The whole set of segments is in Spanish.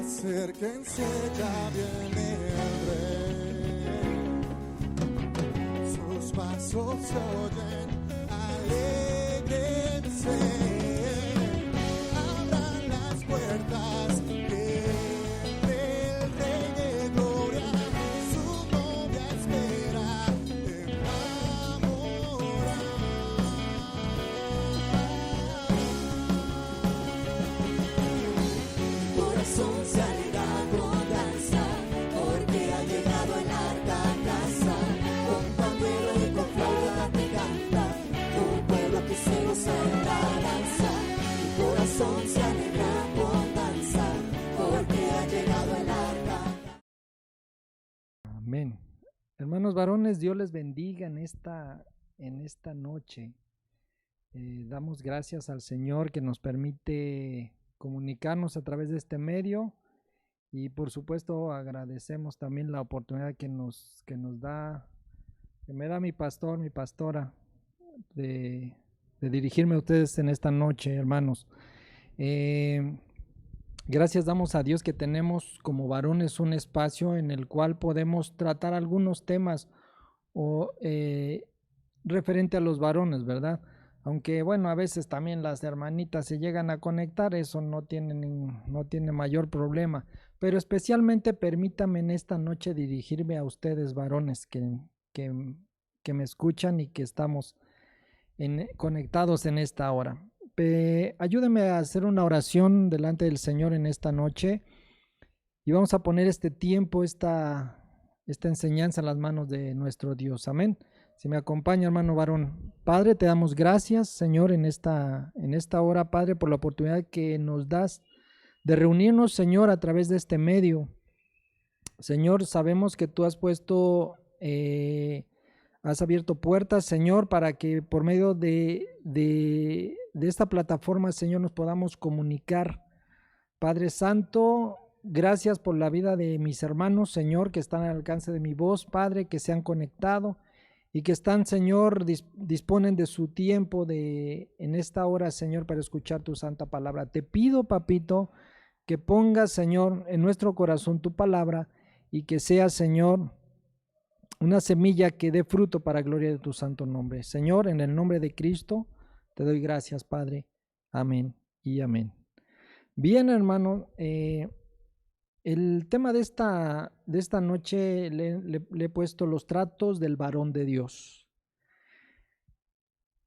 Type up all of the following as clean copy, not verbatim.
Acérquense, ya viene el rey. Sus pasos se oyen, alégrense. Abran las puertas, que el rey de gloria, su novia espera enamorar. Mi corazón se alegra con danza, porque ha llegado el arca a casa. Con pandero y con flauta te canta, un pueblo que se goza en la danza. Mi corazón se alegra con danza, porque ha llegado el arca. Amén. Hermanos varones, Dios les bendiga en esta noche. Damos gracias al Señor que nos permite comunicarnos a través de este medio, y por supuesto agradecemos también la oportunidad que nos da, que me da mi pastor, mi pastora, de dirigirme a ustedes en esta noche, hermanos. Gracias damos a Dios que tenemos como varones un espacio en el cual podemos tratar algunos temas referente a los varones, ¿verdad? Aunque bueno, a veces también las hermanitas se llegan a conectar, eso no tiene mayor problema, pero especialmente permítame en esta noche dirigirme a ustedes varones que me escuchan y que estamos conectados en esta hora. Ayúdenme a hacer una oración delante del Señor en esta noche, y vamos a poner este tiempo, esta enseñanza en las manos de nuestro Dios. Amén. Si me acompaña, hermano varón. Padre, te damos gracias, Señor, en esta hora, Padre, por la oportunidad que nos das de reunirnos, Señor, a través de este medio. Señor, sabemos que tú has abierto puertas, Señor, para que por medio de esta plataforma, Señor, nos podamos comunicar. Padre Santo, gracias por la vida de mis hermanos, Señor, que están al alcance de mi voz, Padre, que se han conectado y que están, Señor, disponen de su tiempo en esta hora, Señor, para escuchar tu santa palabra. Te pido, papito, que pongas, Señor, en nuestro corazón tu palabra, y que sea, Señor, una semilla que dé fruto para gloria de tu santo nombre. Señor, en el nombre de Cristo, te doy gracias, Padre. Amén y amén. Bien, hermano, el tema de esta noche le he puesto los tratos del varón de Dios.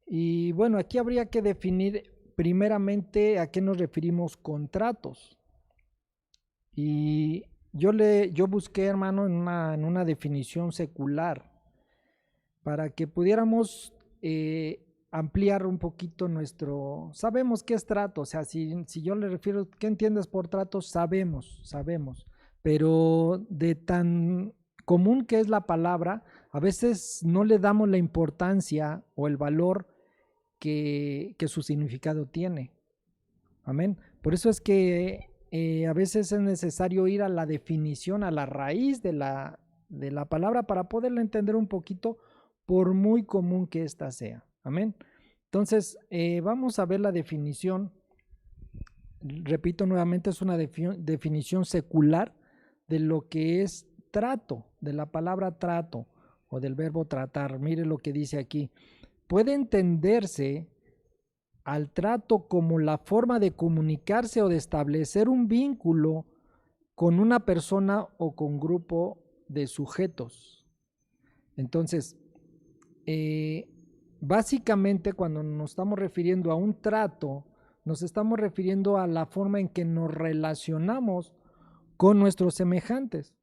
Y bueno, aquí habría que definir primeramente a qué nos referimos con tratos. Y yo busqué, hermano, en una definición secular, para que pudiéramos ampliar un poquito sabemos qué es trato. O sea, si yo le refiero, ¿qué entiendes por trato? Sabemos, pero de tan común que es la palabra, a veces no le damos la importancia o el valor que su significado tiene. Amén. Por eso es que a veces es necesario ir a la definición, a la raíz de la palabra, para poderla entender un poquito, por muy común que ésta sea. Amén. Entonces, vamos a ver la definición. Repito nuevamente, es una definición secular de lo que es trato, de la palabra trato o del verbo tratar. Mire lo que dice aquí. Puede entenderse al trato como la forma de comunicarse o de establecer un vínculo con una persona o con grupo de sujetos. Entonces, básicamente cuando nos estamos refiriendo a un trato, nos estamos refiriendo a la forma en que nos relacionamos con nuestros semejantes.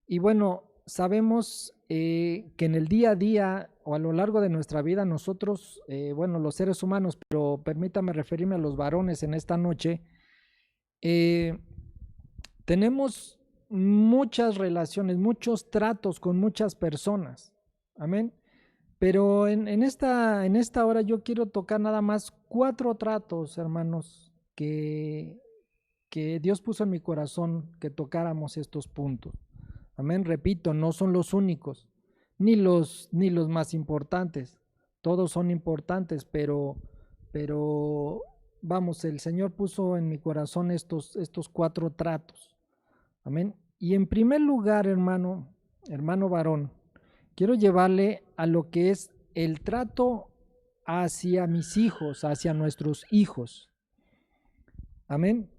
Y bueno, sabemos que en el día a día o a lo largo de nuestra vida nosotros, los seres humanos, pero permítame referirme a los varones en esta noche, tenemos muchas relaciones, muchos tratos con muchas personas. Amén. Pero en esta hora yo quiero tocar nada más 4 tratos, hermanos, que Dios puso en mi corazón que tocáramos estos puntos. Amén. Repito, no son los únicos, ni los más importantes. Todos son importantes, pero vamos, el Señor puso en mi corazón estos 4 tratos. Amén. Y en primer lugar, hermano varón, quiero llevarle a lo que es el trato hacia mis hijos, hacia nuestros hijos. Amén.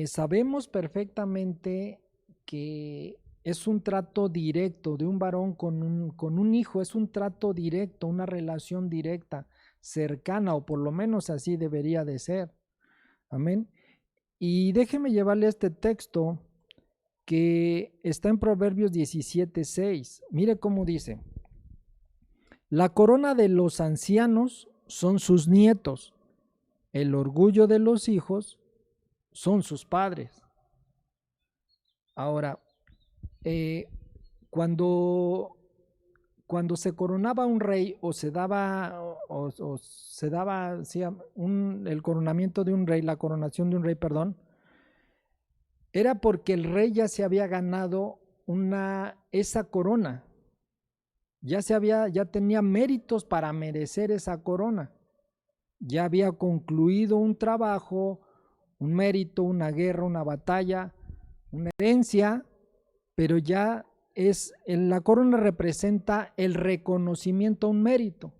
Sabemos perfectamente que es un trato directo de un varón con un hijo, es un trato directo, una relación directa, cercana, o por lo menos así debería de ser. Amén. Y déjeme llevarle este texto que está en Proverbios 17:6. Mire cómo dice: la corona de los ancianos son sus nietos, el orgullo de los hijos son sus padres. Ahora, cuando se coronaba un rey o se daba el coronamiento de un rey, la coronación de un rey, perdón, era porque el rey ya se había ganado esa corona, ya tenía méritos para merecer esa corona, ya había concluido un trabajo, un mérito, una guerra, una batalla, una herencia, pero ya la corona representa el reconocimiento a un mérito.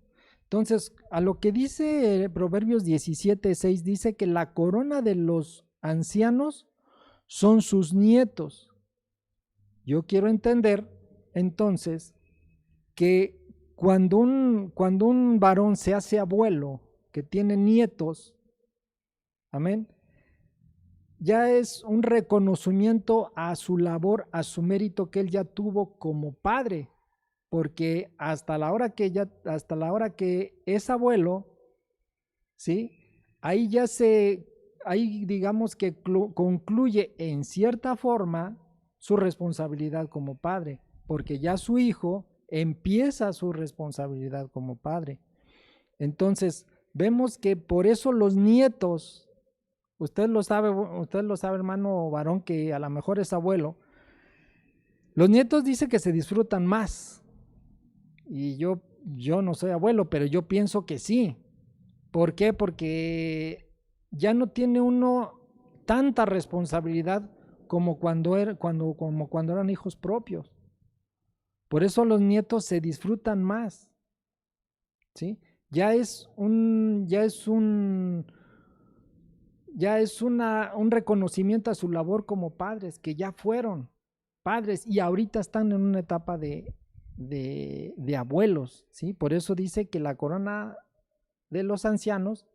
Entonces, a lo que dice Proverbios 17:6, dice que la corona de los ancianos son sus nietos. Yo quiero entender entonces que cuando un varón se hace abuelo, que tiene nietos, amén, ya es un reconocimiento a su labor, a su mérito que él ya tuvo como padre, porque hasta la hora que es abuelo, ¿sí? Ahí digamos que concluye en cierta forma su responsabilidad como padre, porque ya su hijo empieza su responsabilidad como padre. Entonces, vemos que por eso los nietos, usted lo sabe, hermano varón, que a lo mejor es abuelo, los nietos dicen que se disfrutan más. Y yo no soy abuelo, pero yo pienso que sí. ¿Por qué? Porque ya no tiene uno tanta responsabilidad como cuando eran hijos propios. Por eso los nietos se disfrutan más, ¿sí? Ya es un reconocimiento a su labor como padres, que ya fueron padres y ahorita están en una etapa de abuelos, ¿sí? Por eso dice que la corona de los ancianos,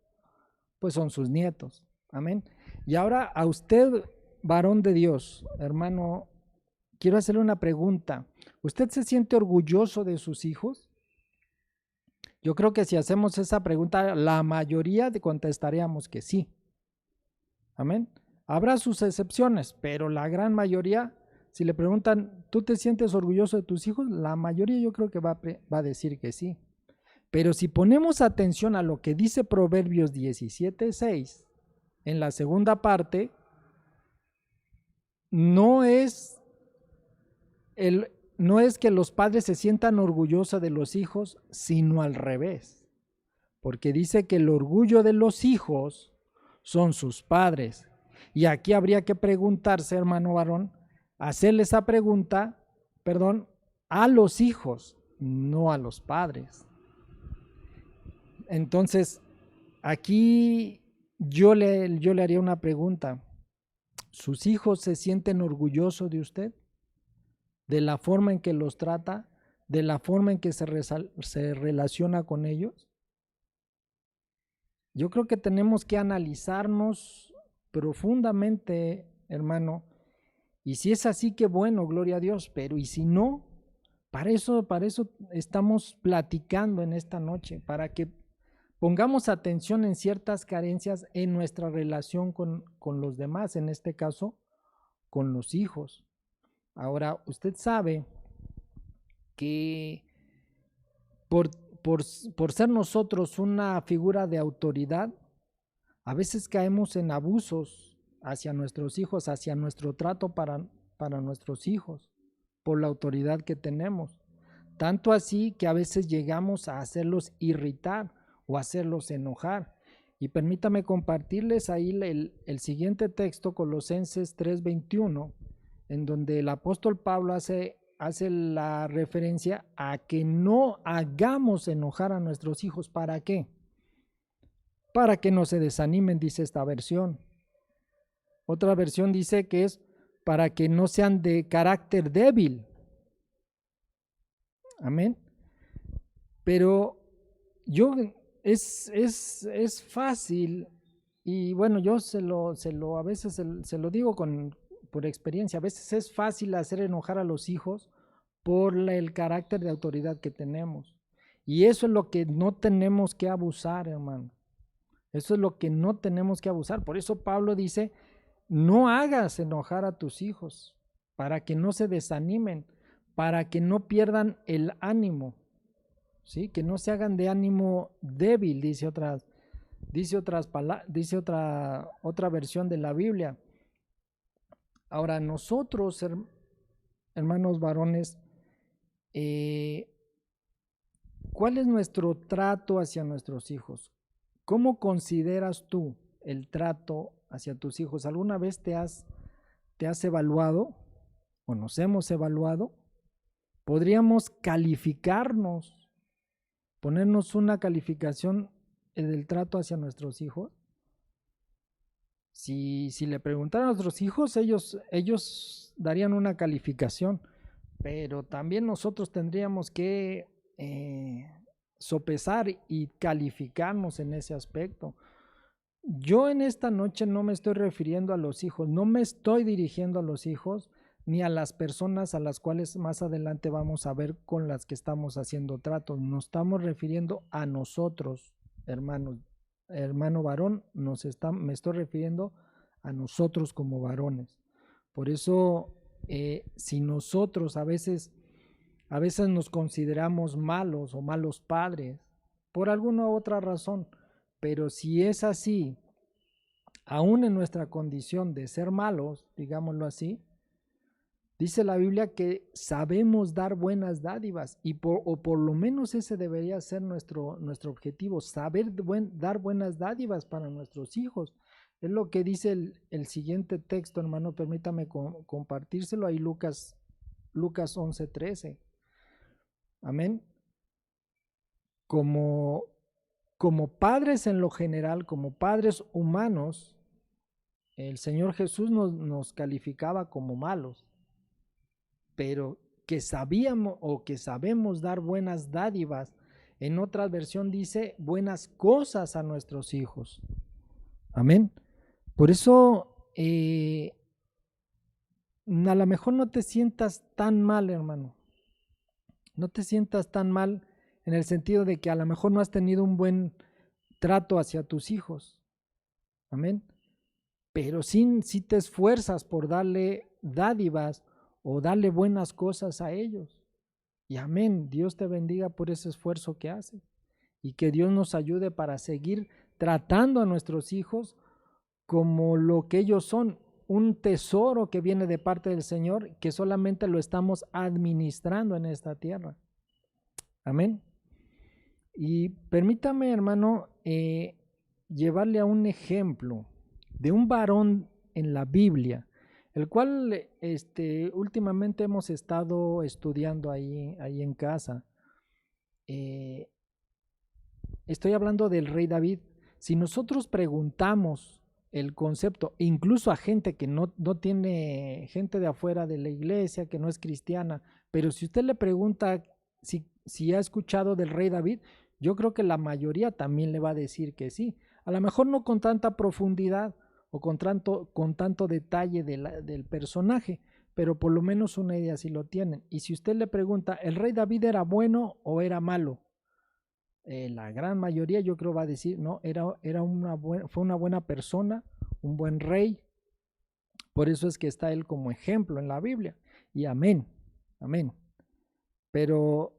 pues son sus nietos. Amén. Y ahora a usted, varón de Dios, hermano, quiero hacerle una pregunta. ¿Usted se siente orgulloso de sus hijos? Yo creo que si hacemos esa pregunta, la mayoría contestaríamos que sí. Amén. Habrá sus excepciones, pero la gran mayoría, si le preguntan, ¿tú te sientes orgulloso de tus hijos? La mayoría yo creo que va a decir que sí. Pero si ponemos atención a lo que dice Proverbios 17:6, en la segunda parte, no es que los padres se sientan orgullosos de los hijos, sino al revés. Porque dice que el orgullo de los hijos son sus padres. Y aquí habría que preguntarse, hermano varón, hacerle esa pregunta, a los hijos, no a los padres. Entonces, aquí yo le haría una pregunta. ¿Sus hijos se sienten orgullosos de usted? ¿De la forma en que los trata? ¿De la forma en que se relaciona con ellos? Yo creo que tenemos que analizarnos profundamente, hermano. Y si es así, qué bueno, gloria a Dios. Pero ¿y si no? Para eso estamos platicando en esta noche, para que pongamos atención en ciertas carencias en nuestra relación con los demás, en este caso, con los hijos. Ahora, usted sabe que por ser nosotros una figura de autoridad, a veces caemos en abusos hacia nuestros hijos, hacia nuestro trato para nuestros hijos, por la autoridad que tenemos. Tanto así que a veces llegamos a hacerlos irritar o hacerlos enojar. Y permítame compartirles ahí el siguiente texto, Colosenses 3:21, en donde el apóstol Pablo hace la referencia a que no hagamos enojar a nuestros hijos. ¿Para qué? Para que no se desanimen, dice esta versión. Otra versión dice que es para que no sean de carácter débil. Amén. Pero es fácil, y bueno, yo a veces se lo digo por experiencia, a veces es fácil hacer enojar a los hijos por el carácter de autoridad que tenemos. Y eso es lo que no tenemos que abusar, hermano. Eso es lo que no tenemos que abusar. Por eso Pablo dice, no hagas enojar a tus hijos, para que no se desanimen, para que no pierdan el ánimo, ¿sí? Que no se hagan de ánimo débil, dice otra versión de la Biblia. Ahora, nosotros, hermanos varones, ¿cuál es nuestro trato hacia nuestros hijos? ¿Cómo consideras tú el trato hacia tus hijos? ¿Alguna vez te has evaluado o nos hemos evaluado? ¿Podríamos calificarnos, ponernos una calificación del trato hacia nuestros hijos? Si le preguntaran a nuestros hijos, ellos darían una calificación, pero también nosotros tendríamos que sopesar y calificarnos en ese aspecto. Yo en esta noche no me estoy refiriendo a los hijos, no me estoy dirigiendo a los hijos ni a las personas a las cuales más adelante vamos a ver con las que estamos haciendo tratos. Nos estamos refiriendo a nosotros, hermano varón, me estoy refiriendo a nosotros como varones. Por eso, si nosotros a veces nos consideramos malos o malos padres, por alguna u otra razón, pero si es así, aún en nuestra condición de ser malos, digámoslo así, dice la Biblia que sabemos dar buenas dádivas, o por lo menos ese debería ser nuestro objetivo, saber dar buenas dádivas para nuestros hijos. Es lo que dice el siguiente texto, hermano, permítame compartírselo ahí, Lucas 11:13. Amén. Como padres en lo general, como padres humanos, el Señor Jesús nos calificaba como malos, pero que sabíamos o que sabemos dar buenas dádivas. En otra versión dice buenas cosas a nuestros hijos. Amén. Por eso, a lo mejor no te sientas tan mal, hermano. No te sientas tan mal en el sentido de que a lo mejor no has tenido un buen trato hacia tus hijos. Amén. Pero sí te esfuerzas por darle dádivas o darle buenas cosas a ellos. Y amén, Dios te bendiga por ese esfuerzo que haces. Y que Dios nos ayude para seguir tratando a nuestros hijos como lo que ellos son, un tesoro que viene de parte del Señor, que solamente lo estamos administrando en esta tierra. Amén. Y permítame, hermano, llevarle a un ejemplo de un varón en la Biblia, el cual últimamente hemos estado estudiando ahí en casa. Estoy hablando del rey David. Si nosotros preguntamos el concepto, incluso a gente que no tiene, gente de afuera de la iglesia, que no es cristiana, pero si usted le pregunta si ha escuchado del rey David, yo creo que la mayoría también le va a decir que sí. A lo mejor no con tanta profundidad o con tanto detalle del personaje, pero por lo menos una idea sí lo tienen. Y si usted le pregunta, ¿el rey David era bueno o era malo? La gran mayoría yo creo va a decir, no, fue una buena persona, un buen rey. Por eso es que está él como ejemplo en la Biblia. Y amén, amén. Pero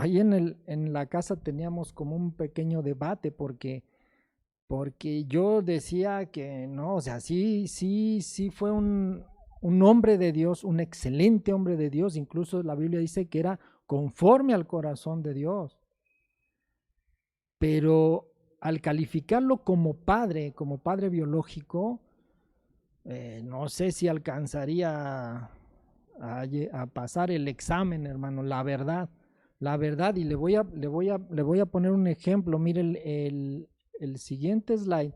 ahí en la casa teníamos como un pequeño debate porque yo decía que no, o sea, sí fue un hombre de Dios, un excelente hombre de Dios. Incluso la Biblia dice que era conforme al corazón de Dios. Pero al calificarlo como padre biológico, no sé si alcanzaría a pasar el examen, hermano, la verdad, y le voy a poner un ejemplo. Mire el siguiente slide,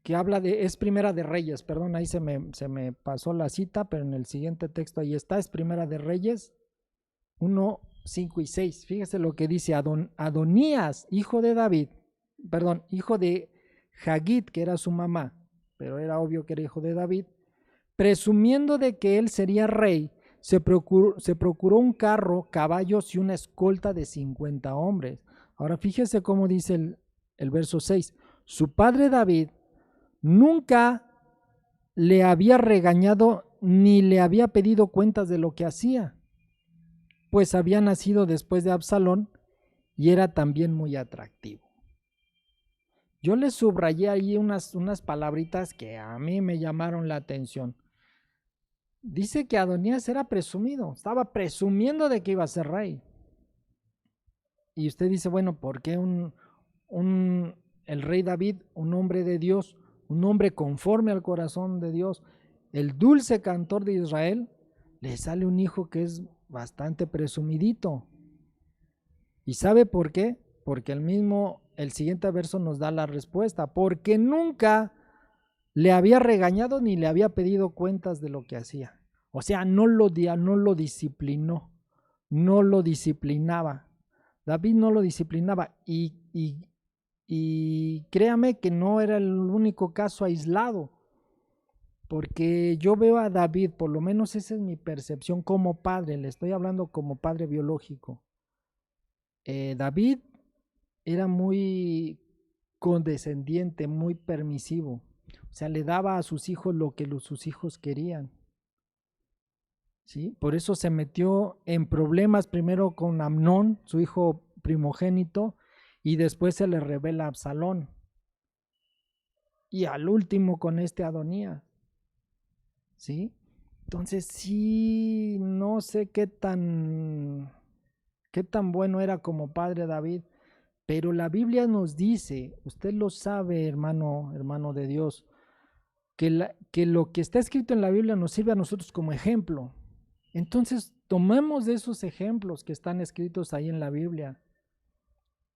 que habla es Primera de Reyes, perdón, ahí se me pasó la cita, pero en el siguiente texto ahí está, es Primera de Reyes 1, 5 y 6. Fíjese lo que dice: Adonías, hijo de David, perdón, hijo de Hagit, que era su mamá, pero era obvio que era hijo de David, presumiendo de que él sería rey, se procuró un carro, caballos y una escolta de 50 hombres. Ahora fíjese cómo dice el verso 6. Su padre David nunca le había regañado ni le había pedido cuentas de lo que hacía, pues había nacido después de Absalón y era también muy atractivo. Yo le subrayé ahí unas palabritas que a mí me llamaron la atención. Dice que Adonías era presumido, estaba presumiendo de que iba a ser rey. Y usted dice, bueno, ¿por qué el rey David, un hombre de Dios, un hombre conforme al corazón de Dios, el dulce cantor de Israel, le sale un hijo que es bastante presumidito? ¿Y sabe por qué? Porque el siguiente verso nos da la respuesta: porque nunca le había regañado ni le había pedido cuentas de lo que hacía. O sea, no lo disciplinó, no lo disciplinaba. David no lo disciplinaba, y créame que no era el único caso aislado, porque yo veo a David, por lo menos esa es mi percepción como padre, le estoy hablando como padre biológico. David era muy condescendiente, muy permisivo, o sea, le daba a sus hijos lo que sus hijos querían, ¿sí? Por eso se metió en problemas primero con Amnón, su hijo primogénito, y después se le revela a Absalón, y al último con Adonías, ¿sí? Entonces sí, no sé qué tan bueno era como padre David, pero la Biblia nos dice, usted lo sabe, hermano de Dios, que lo que está escrito en la Biblia nos sirve a nosotros como ejemplo. Entonces tomemos de esos ejemplos que están escritos ahí en la Biblia.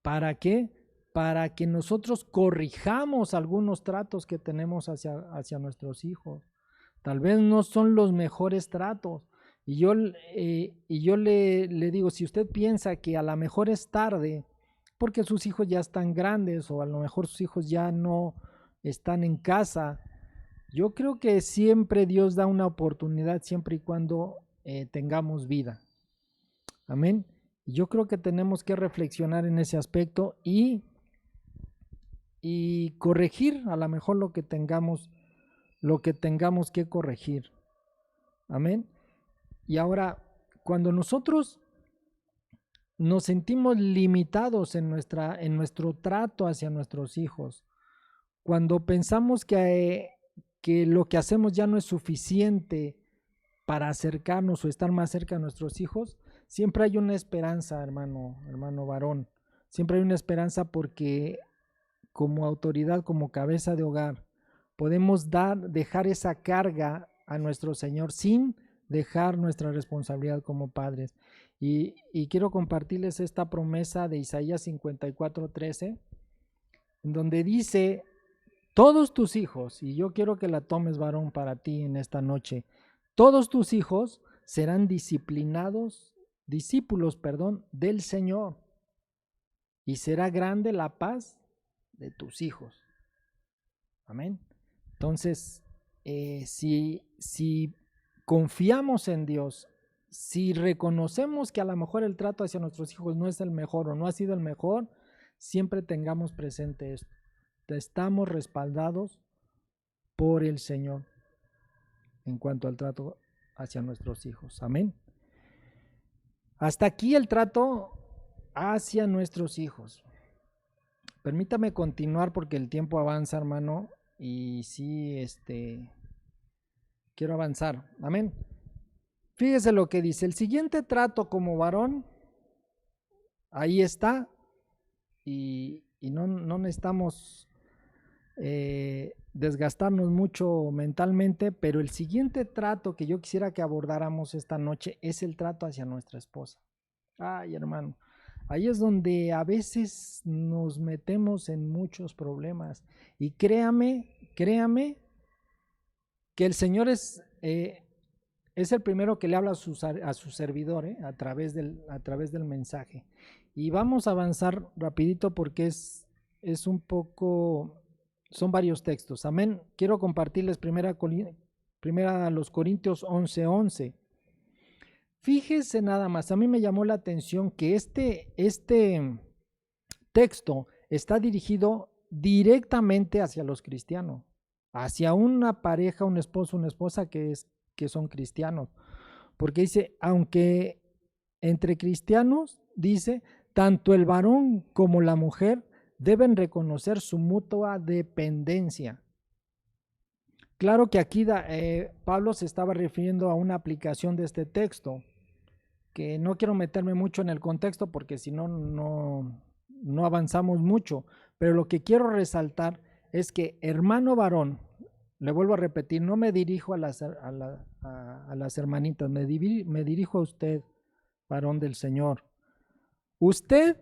¿Para qué? Para que nosotros corrijamos algunos tratos que tenemos hacia nuestros hijos. Tal vez no son los mejores tratos. Y yo le digo, si usted piensa que a lo mejor es tarde, porque sus hijos ya están grandes o a lo mejor sus hijos ya no están en casa, yo creo que siempre Dios da una oportunidad siempre y cuando tengamos vida. Amén. Yo creo que tenemos que reflexionar en ese aspecto y corregir a lo mejor lo que tengamos que corregir. Amén. Y ahora, cuando nosotros nos sentimos limitados en nuestro trato hacia nuestros hijos, cuando pensamos que lo que hacemos ya no es suficiente para acercarnos o estar más cerca de nuestros hijos, siempre hay una esperanza, hermano varón. Siempre hay una esperanza, porque como autoridad, como cabeza de hogar, podemos dejar esa carga a nuestro Señor sin dejar nuestra responsabilidad como padres. Y quiero compartirles esta promesa de Isaías 54:13, en donde dice: todos tus hijos, y yo quiero que la tomes, varón, para ti en esta noche, todos tus hijos serán discípulos del Señor, y será grande la paz de tus hijos. Amén. Entonces, si confiamos en Dios, si reconocemos que a lo mejor el trato hacia nuestros hijos no es el mejor o no ha sido el mejor, siempre tengamos presente esto: estamos respaldados por el Señor en cuanto al trato hacia nuestros hijos. Amén. Hasta aquí el trato hacia nuestros hijos. Permítame continuar porque el tiempo avanza, hermano, y sí, quiero avanzar. Amén. Fíjese lo que dice: el siguiente trato como varón ahí está, y no necesitamos desgastarnos mucho mentalmente, pero el siguiente trato que yo quisiera que abordáramos esta noche es el trato hacia nuestra esposa. Ay, hermano, ahí es donde a veces nos metemos en muchos problemas, y créame que el Señor es el primero que le habla a su servidor, a través del mensaje. Y vamos a avanzar rapidito porque es un poco, son varios textos. Amén. Quiero compartirles primera a los Corintios 11:11. Fíjese nada más, a mí me llamó la atención que este texto está dirigido directamente hacia los cristianos, hacia una pareja, un esposo, una esposa que son cristianos, porque dice, aunque entre cristianos, dice, tanto el varón como la mujer deben reconocer su mutua dependencia. Claro que aquí Pablo se estaba refiriendo a una aplicación de este texto, que no quiero meterme mucho en el contexto porque si no, no avanzamos mucho, pero lo que quiero resaltar es que, hermano varón, le vuelvo a repetir, no me dirijo a las hermanitas, me dirijo a usted, varón del Señor. Usted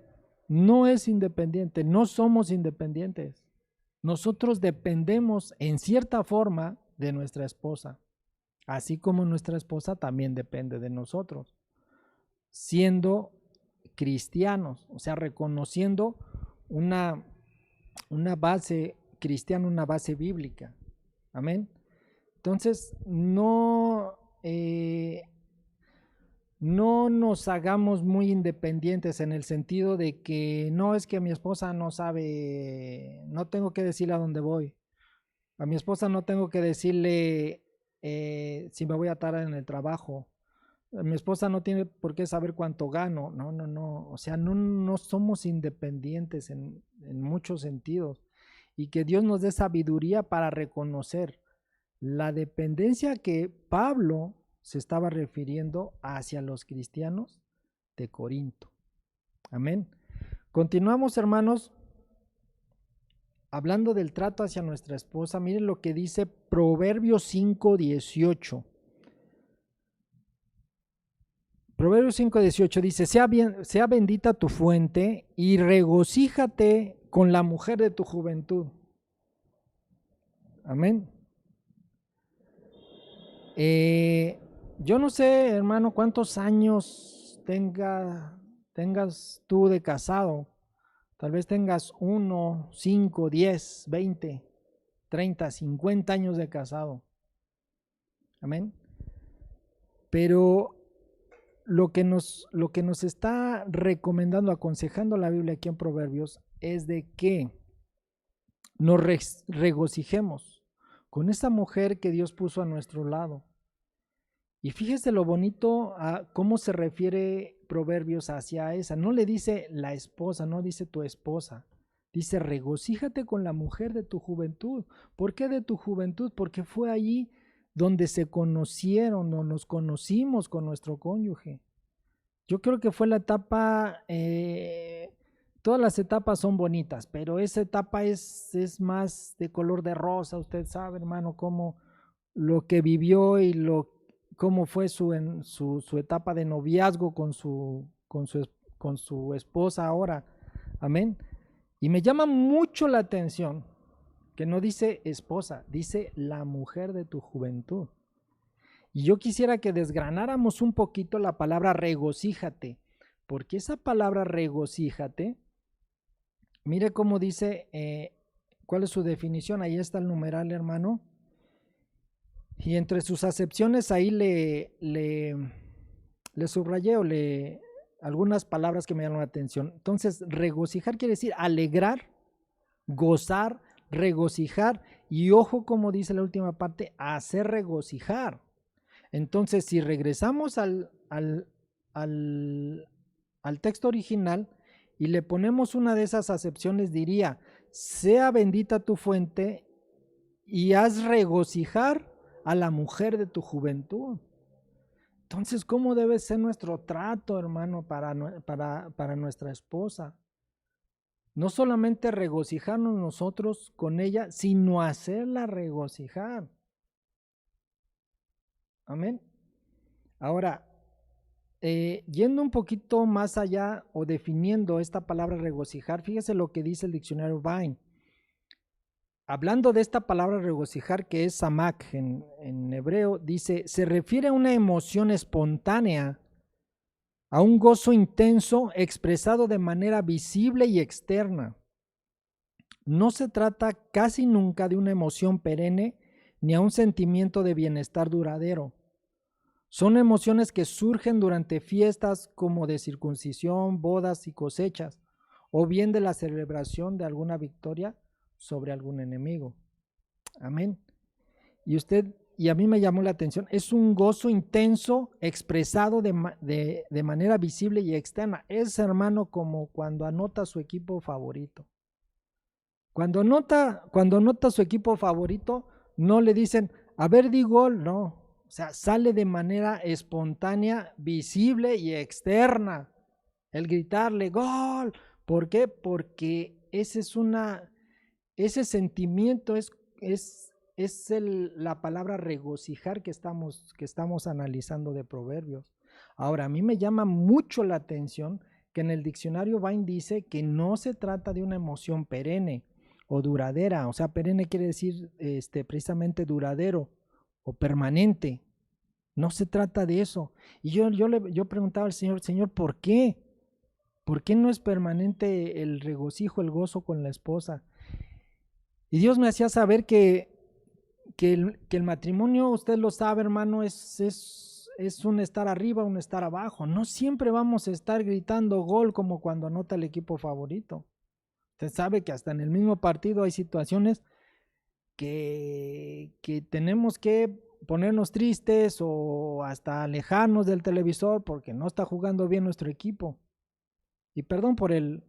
no es independiente, no somos independientes. Nosotros dependemos en cierta forma de nuestra esposa, así como nuestra esposa también depende de nosotros, siendo cristianos, o sea, reconociendo una base cristiana, una base bíblica. Amén. Entonces, no nos hagamos muy independientes en el sentido de que no es que mi esposa no sabe, no tengo que decirle a dónde voy. A mi esposa no tengo que decirle si me voy a tardar en el trabajo. Mi esposa no tiene por qué saber cuánto gano. No. O sea, no somos independientes en muchos sentidos. Y que Dios nos dé sabiduría para reconocer la dependencia que Pablo se estaba refiriendo hacia los cristianos de Corinto. Amén. Continuamos, hermanos, hablando del trato hacia nuestra esposa. Miren lo que dice Proverbios 5:18. Proverbios 5:18 dice, sea bendita tu fuente y regocíjate con la mujer de tu juventud. Amén. Yo no sé, hermano, cuántos años tengas tú de casado. Tal vez tengas 1, 5, 10, 20, 30, 50 años de casado. Amén. Pero lo que nos está recomendando, aconsejando la Biblia aquí en Proverbios, es de que nos regocijemos con esa mujer que Dios puso a nuestro lado. Y fíjese lo bonito a cómo se refiere Proverbios hacia esa. No le dice la esposa, no dice tu esposa. Dice, regocíjate con la mujer de tu juventud. ¿Por qué de tu juventud? Porque fue allí donde se conocieron o nos conocimos con nuestro cónyuge. Yo creo que fue la etapa, todas las etapas son bonitas, pero esa etapa es más de color de rosa. Usted sabe, hermano, cómo lo que vivió y cómo fue su etapa de noviazgo con su esposa ahora. Amén. Y me llama mucho la atención que no dice esposa, dice la mujer de tu juventud. Y yo quisiera que desgranáramos un poquito la palabra regocíjate, porque esa palabra regocíjate, mire cómo dice, cuál es su definición. Ahí está el numeral, hermano. Y entre sus acepciones ahí le subrayé algunas palabras que me llaman la atención. Entonces, regocijar quiere decir alegrar, gozar, regocijar, y ojo como dice la última parte, hacer regocijar. Entonces, si regresamos al texto original y le ponemos una de esas acepciones, diría, sea bendita tu fuente y haz regocijar a la mujer de tu juventud. Entonces, ¿cómo debe ser nuestro trato, hermano, para nuestra esposa? No solamente regocijarnos nosotros con ella, sino hacerla regocijar. Amén. Ahora, yendo un poquito más allá o definiendo esta palabra regocijar, fíjese lo que dice el diccionario Vine. Hablando de esta palabra regocijar, que es samak en hebreo, dice, se refiere a una emoción espontánea, a un gozo intenso expresado de manera visible y externa. No se trata casi nunca de una emoción perenne ni a un sentimiento de bienestar duradero. Son emociones que surgen durante fiestas como de circuncisión, bodas y cosechas, o bien de la celebración de alguna victoria sobre algún enemigo. Amén. Y a mí me llamó la atención, es un gozo intenso expresado de manera visible y externa. Es, hermano, como cuando anota su equipo favorito. Cuando anota su equipo favorito, no le dicen, a ver, di gol, no. O sea, sale de manera espontánea, visible y externa. El gritarle, gol. ¿Por qué? Porque ese sentimiento es la palabra regocijar que estamos analizando de Proverbios. Ahora, a mí me llama mucho la atención que en el diccionario Vine dice que no se trata de una emoción perenne o duradera. O sea, perenne quiere decir precisamente duradero o permanente. No se trata de eso. Y yo preguntaba al Señor, ¿por qué? ¿Por qué no es permanente el regocijo, el gozo con la esposa? Y Dios me hacía saber que el matrimonio, usted lo sabe, hermano, es un estar arriba, un estar abajo. No siempre vamos a estar gritando gol como cuando anota el equipo favorito. Usted sabe que hasta en el mismo partido hay situaciones que tenemos que ponernos tristes o hasta alejarnos del televisor porque no está jugando bien nuestro equipo. Y perdón por el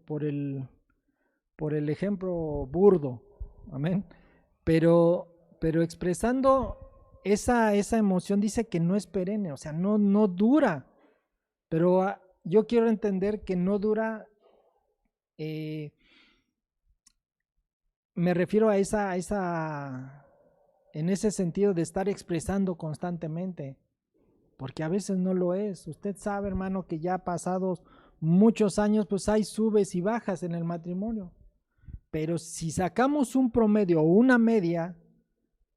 ejemplo burdo, amén. Pero expresando esa emoción dice que no es perenne, o sea, no dura. Pero yo quiero entender que no dura, me refiero a en ese sentido de estar expresando constantemente, porque a veces no lo es. Usted sabe, hermano, que ya pasados muchos años, pues hay subes y bajas en el matrimonio. Pero si sacamos un promedio o una media,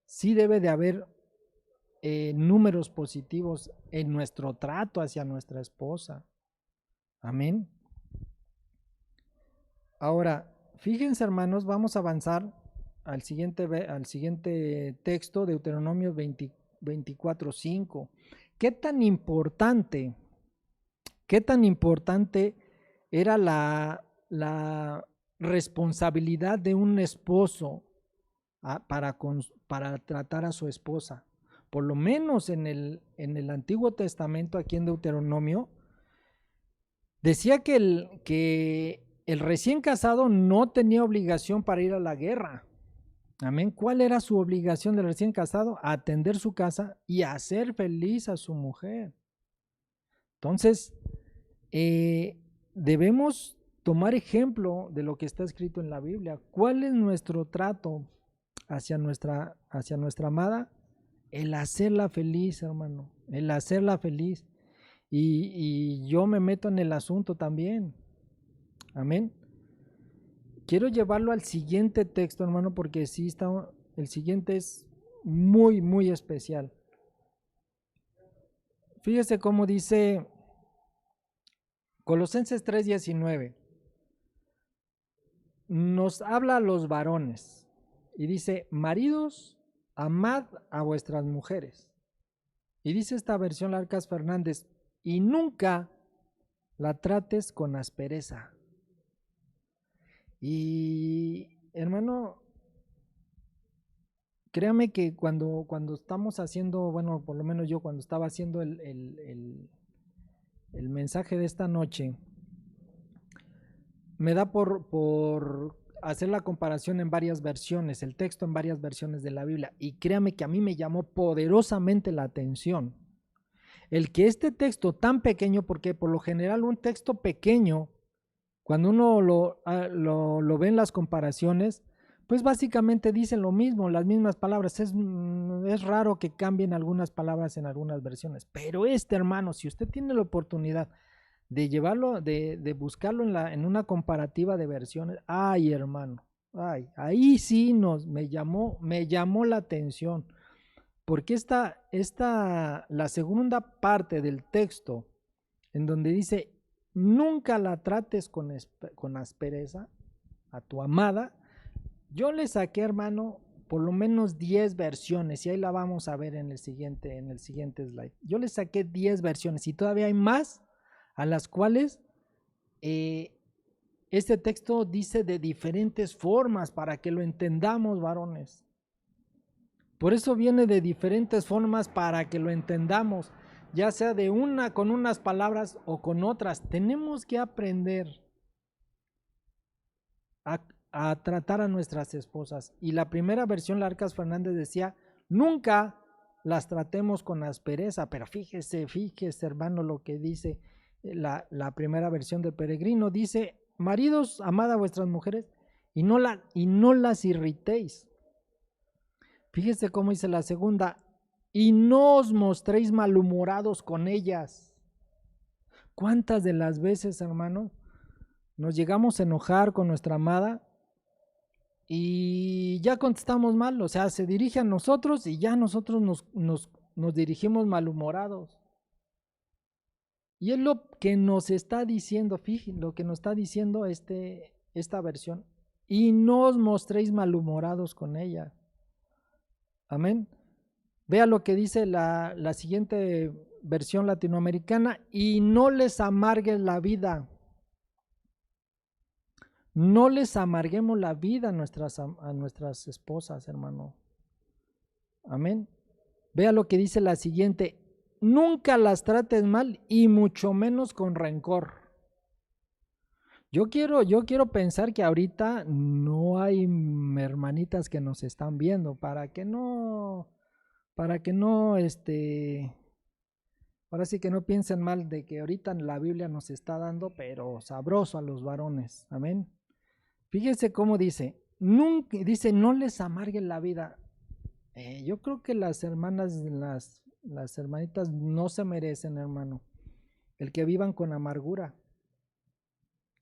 sí debe de haber números positivos en nuestro trato hacia nuestra esposa. Amén. Ahora, fíjense, hermanos, vamos a avanzar al siguiente texto, Deuteronomio 24:5. ¿Qué tan importante era la responsabilidad de un esposo para tratar a su esposa? Por lo menos en el Antiguo Testamento, aquí en Deuteronomio, decía que el recién casado no tenía obligación para ir a la guerra. Amén. ¿Cuál era su obligación del recién casado? Atender su casa y hacer feliz a su mujer. Entonces, debemos tomar ejemplo de lo que está escrito en la Biblia. ¿Cuál es nuestro trato hacia nuestra amada? El hacerla feliz, hermano. El hacerla feliz. Y yo me meto en el asunto también. Amén. Quiero llevarlo al siguiente texto, hermano, porque sí está, el siguiente es muy, muy especial. Fíjese cómo dice Colosenses 3:19. Nos habla a los varones y dice, maridos, amad a vuestras mujeres. Y dice esta versión Larcas Fernández, y nunca la trates con aspereza. Y hermano, créame que cuando estamos haciendo, bueno, por lo menos yo cuando estaba haciendo el mensaje de esta noche, me da por hacer la comparación en varias versiones, el texto en varias versiones de la Biblia, y créame que a mí me llamó poderosamente la atención. el que este texto tan pequeño, porque por lo general un texto pequeño, cuando uno lo ve en las comparaciones, pues básicamente dicen lo mismo, las mismas palabras. Es raro que cambien algunas palabras en algunas versiones. Pero hermano, si usted tiene la oportunidad de llevarlo, de buscarlo en una comparativa de versiones, ay, hermano, ay, ahí sí me llamó la atención. Porque la segunda parte del texto, en donde dice, nunca la trates con aspereza a tu amada, yo le saqué, hermano, por lo menos 10 versiones, y ahí la vamos a ver en el siguiente slide. Yo le saqué 10 versiones, y todavía hay más a las cuales este texto dice de diferentes formas, para que lo entendamos, varones. Por eso viene de diferentes formas para que lo entendamos, ya sea con unas palabras o con otras. Tenemos que aprender a tratar a nuestras esposas. Y la primera versión, la Arcas Fernández decía, nunca las tratemos con aspereza. Pero fíjese, hermano, lo que dice la primera versión del Peregrino. Dice, maridos, amad a vuestras mujeres y no las irritéis. Fíjese cómo dice la segunda, y no os mostréis malhumorados con ellas. ¿Cuántas de las veces, hermano, nos llegamos a enojar con nuestra amada y ya contestamos mal? O sea, se dirige a nosotros y ya nosotros nos dirigimos malhumorados. Y es lo que nos está diciendo, fíjense, lo que nos está diciendo esta versión. Y no os mostréis malhumorados con ella. Amén. Vea lo que dice la siguiente versión latinoamericana, y no les amargues la vida. No les amarguemos la vida a nuestras esposas, hermano. Amén. Vea lo que dice la siguiente, nunca las trates mal y mucho menos con rencor. Yo quiero pensar que ahorita no hay hermanitas que nos están viendo, para que no, ahora sí que no piensen mal de que ahorita la Biblia nos está dando, pero sabroso a los varones, amén. Fíjense cómo dice, no les amarguen la vida. Yo creo que las hermanas, las hermanitas no se merecen, hermano, el que vivan con amargura.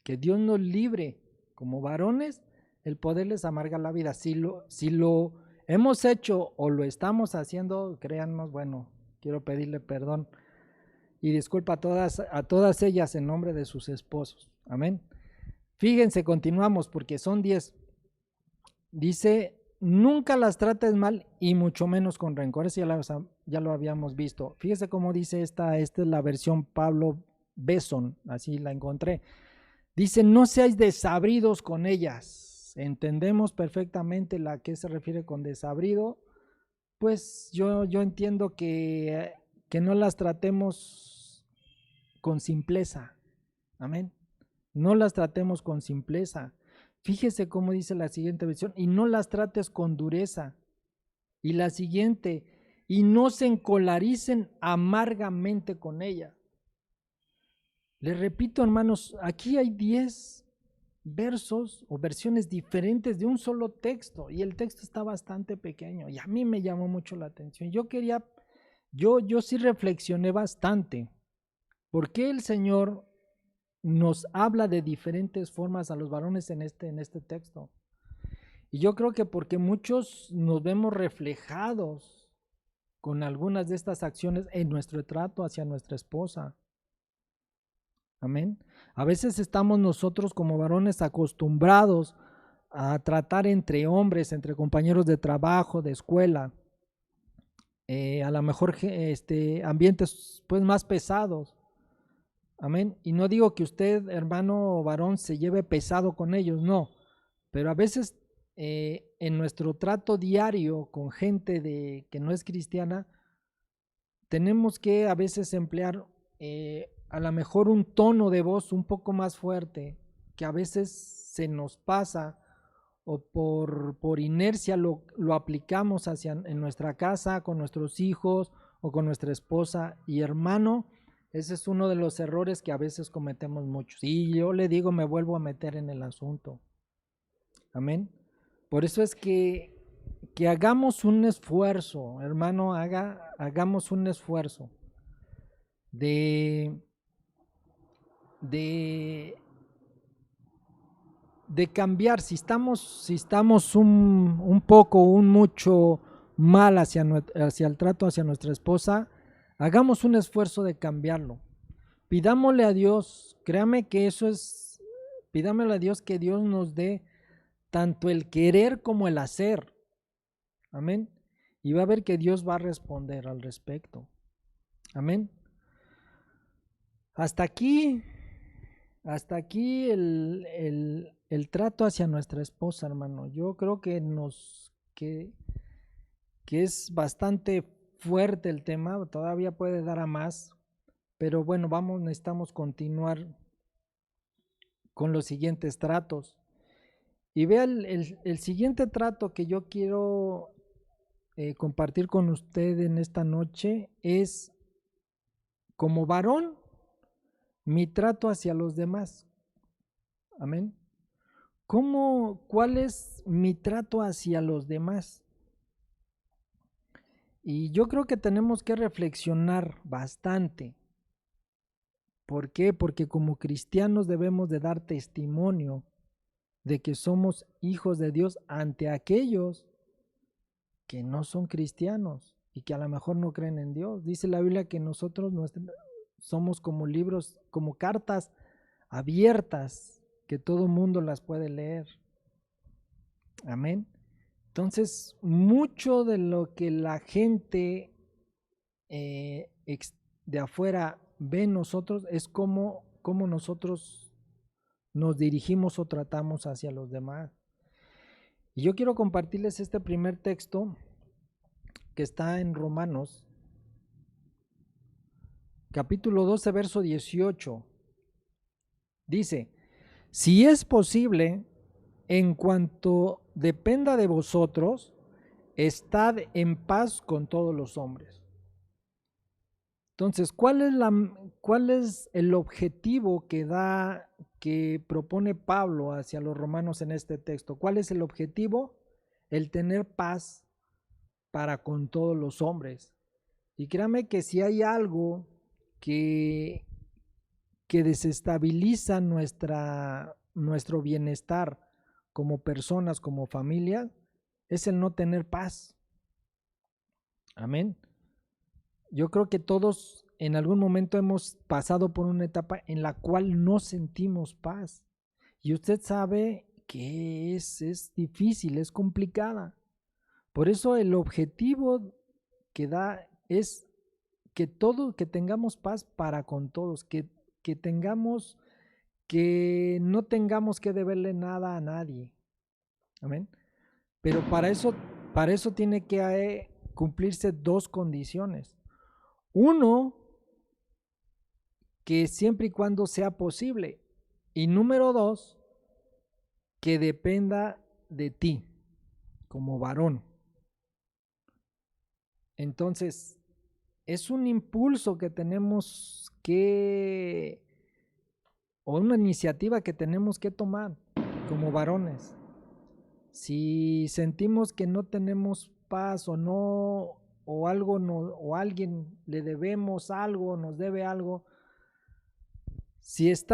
Que Dios nos libre como varones el poderles amargar la vida. Si lo hemos hecho o lo estamos haciendo, créanos, bueno, quiero pedirle perdón y disculpa a todas ellas en nombre de sus esposos. Amén. Fíjense, continuamos porque son 10. Dice, nunca las trates mal y mucho menos con rencor. Eso ya lo habíamos visto. Fíjese cómo dice esta es la versión Pablo Besson, así la encontré. Dice, no seáis desabridos con ellas. Entendemos perfectamente a qué se refiere con desabrido. Pues yo entiendo que no las tratemos con simpleza. Amén. No las tratemos con simpleza. Fíjese cómo dice la siguiente versión. Y no las trates con dureza. Y la siguiente, y no se encolaricen amargamente con ella. Les repito, hermanos, aquí hay 10 versos o versiones diferentes de un solo texto y el texto está bastante pequeño y a mí me llamó mucho la atención. Yo sí reflexioné bastante. ¿Por qué el Señor nos habla de diferentes formas a los varones en este texto? Y yo creo que porque muchos nos vemos reflejados con algunas de estas acciones en nuestro trato hacia nuestra esposa. Amén. A veces estamos nosotros como varones acostumbrados a tratar entre hombres, entre compañeros de trabajo, de escuela, a lo mejor ambientes pues más pesados. Amén. Y no digo que usted, hermano varón, se lleve pesado con ellos, no. Pero a veces en nuestro trato diario con gente que no es cristiana, tenemos que a veces emplear a lo mejor un tono de voz un poco más fuerte, que a veces se nos pasa o por inercia lo aplicamos en nuestra casa, con nuestros hijos o con nuestra esposa. Y hermano, ese es uno de los errores que a veces cometemos muchos. Y yo le digo, me vuelvo a meter en el asunto. Amén. Por eso es que hagamos un esfuerzo, hermano, hagamos un esfuerzo de cambiar. Si estamos un poco, un mucho mal hacia el trato hacia nuestra esposa, hagamos un esfuerzo de cambiarlo. Pidámosle a Dios, créame que pidámosle a Dios que Dios nos dé tanto el querer como el hacer. Amén. Y va a ver que Dios va a responder al respecto. Amén. Hasta aquí el trato hacia nuestra esposa, hermano. Yo creo que es bastante fuerte el tema, todavía puede dar a más, pero bueno, necesitamos continuar con los siguientes tratos. Y vea el siguiente trato que yo quiero compartir con usted en esta noche es: como varón, mi trato hacia los demás. Amén. ¿Cuál es mi trato hacia los demás? Y yo creo que tenemos que reflexionar bastante. ¿Por qué? Porque como cristianos debemos de dar testimonio de que somos hijos de Dios ante aquellos que no son cristianos y que a lo mejor no creen en Dios. Dice la Biblia que nosotros somos como libros, como cartas abiertas, que todo mundo las puede leer. Amén. Entonces, mucho de lo que la gente de afuera ve en nosotros es cómo nosotros nos dirigimos o tratamos hacia los demás. Y yo quiero compartirles este primer texto que está en Romanos, capítulo 12, verso 18. Dice: si es posible, en cuanto dependa de vosotros, estad en paz con todos los hombres. Entonces, ¿cuál es el objetivo que propone Pablo hacia los romanos en este texto? ¿Cuál es el objetivo? El tener paz para con todos los hombres. Y créame que si hay algo que desestabiliza nuestro bienestar como personas, como familia, es el no tener paz. Amén. Yo creo que todos en algún momento hemos pasado por una etapa en la cual no sentimos paz. Y usted sabe que es difícil, es complicada. Por eso el objetivo que da es que tengamos paz para con todos, que no tengamos que deberle nada a nadie. Amén. Pero para eso tiene que cumplirse dos condiciones. Uno, que siempre y cuando sea posible. Y número dos, que dependa de ti como varón. Entonces, es un impulso que tenemos o una iniciativa que tenemos que tomar como varones. Si sentimos que no tenemos paz o alguien le debemos algo, nos debe algo, si es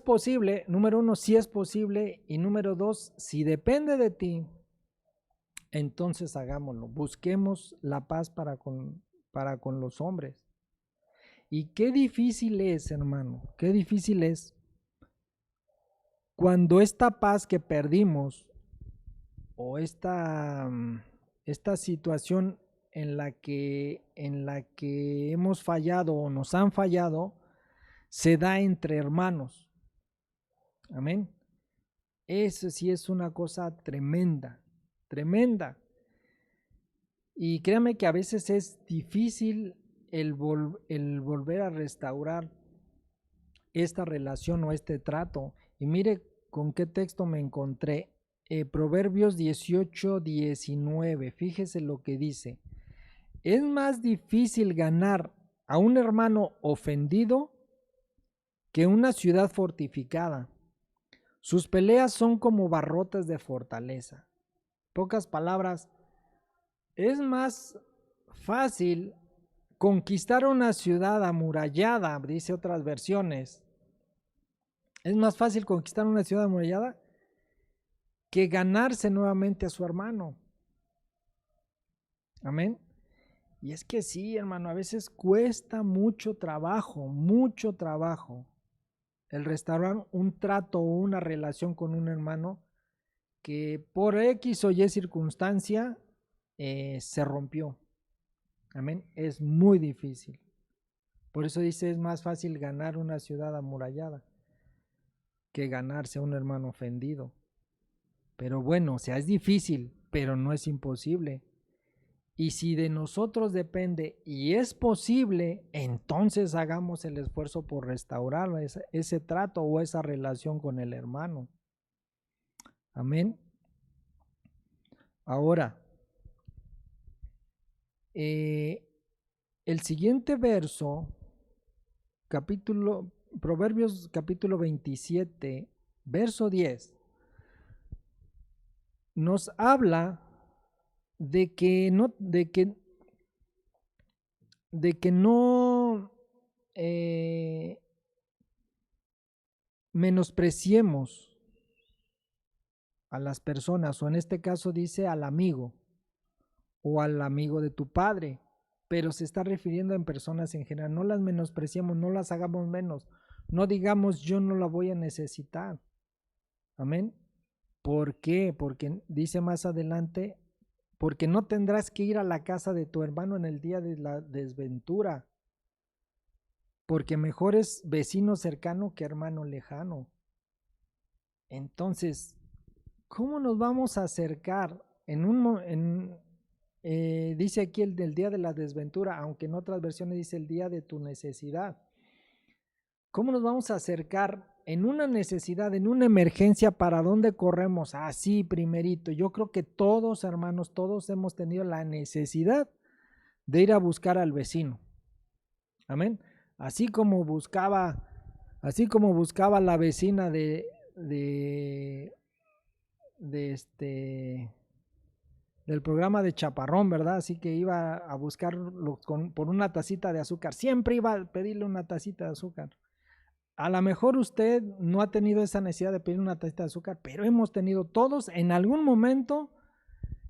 posible, número uno, si es posible, y número dos, si depende de ti, entonces hagámoslo, busquemos la paz para con los hombres. Y qué difícil es, hermano, qué difícil es cuando esta paz que perdimos o esta situación en la que hemos fallado o nos han fallado se da entre hermanos. Amén. Eso sí es una cosa tremenda, tremenda. Y créame que a veces es difícil el volver a restaurar esta relación o este trato. Y mire con qué texto me encontré. Proverbios 18:19. Fíjese lo que dice. es más difícil ganar a un hermano ofendido que una ciudad fortificada. Sus peleas son como barrotes de fortaleza. Pocas palabras, es más fácil conquistar una ciudad amurallada, dice otras versiones. Es más fácil conquistar una ciudad amurallada que ganarse nuevamente a su hermano. Amén. Y es que sí, hermano, a veces cuesta mucho trabajo el restaurar un trato o una relación con un hermano que por X o Y circunstancia se rompió. Amén. Es muy difícil. Por eso dice, es más fácil ganar una ciudad amurallada que ganarse a un hermano ofendido. Pero bueno, o sea, es difícil, pero no es imposible. Y si de nosotros depende y es posible, entonces hagamos el esfuerzo por restaurar ese trato o esa relación con el hermano. Amén. Ahora, el siguiente verso, Proverbios capítulo 27, verso 10, nos habla de que no menospreciemos a las personas, o en este caso dice al amigo o al amigo de tu padre, pero se está refiriendo en personas en general. No las menospreciemos, no las hagamos menos, no digamos yo no la voy a necesitar. Amén. ¿Por qué? Porque dice más adelante, porque no tendrás que ir a la casa de tu hermano en el día de la desventura, porque mejor es vecino cercano que hermano lejano. Entonces, ¿cómo nos vamos a acercar dice aquí el del día de la desventura, aunque en otras versiones dice el día de tu necesidad? ¿Cómo nos vamos a acercar en una necesidad, en una emergencia? ¿Para dónde corremos? Así, primerito. Yo creo que todos, hermanos, todos hemos tenido la necesidad de ir a buscar al vecino. Amén. Así como buscaba la vecina del programa de Chaparrón, ¿verdad? Así que iba a buscarlo por una tacita de azúcar. Siempre iba a pedirle una tacita de azúcar. A lo mejor usted no ha tenido esa necesidad de pedir una tacita de azúcar, pero hemos tenido todos en algún momento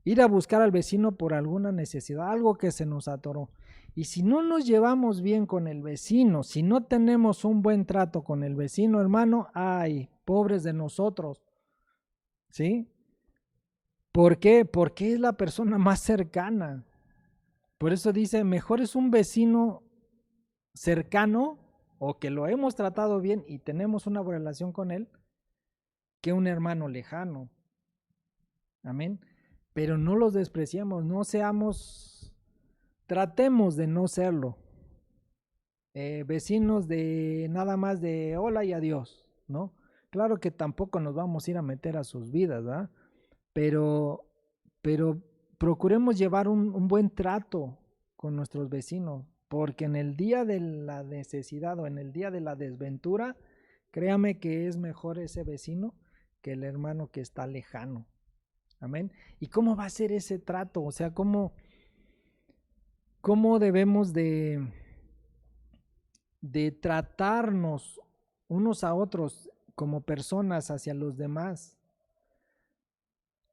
ir a buscar al vecino por alguna necesidad, algo que se nos atoró. Y si no nos llevamos bien con el vecino, si no tenemos un buen trato con el vecino, hermano, ay, pobres de nosotros, ¿sí? ¿Por qué? Porque es la persona más cercana. Por eso dice, mejor es un vecino cercano o que lo hemos tratado bien y tenemos una buena relación con él, que un hermano lejano. Amén. Pero no los despreciemos, tratemos de no serlo. Vecinos de nada más de hola y adiós, ¿no? Claro que tampoco nos vamos a ir a meter a sus vidas, ¿verdad? Pero procuremos llevar un buen trato con nuestros vecinos, porque en el día de la necesidad o en el día de la desventura, créame que es mejor ese vecino que el hermano que está lejano. Amén. ¿Y cómo va a ser ese trato? O sea, ¿cómo debemos de tratarnos unos a otros como personas hacia los demás?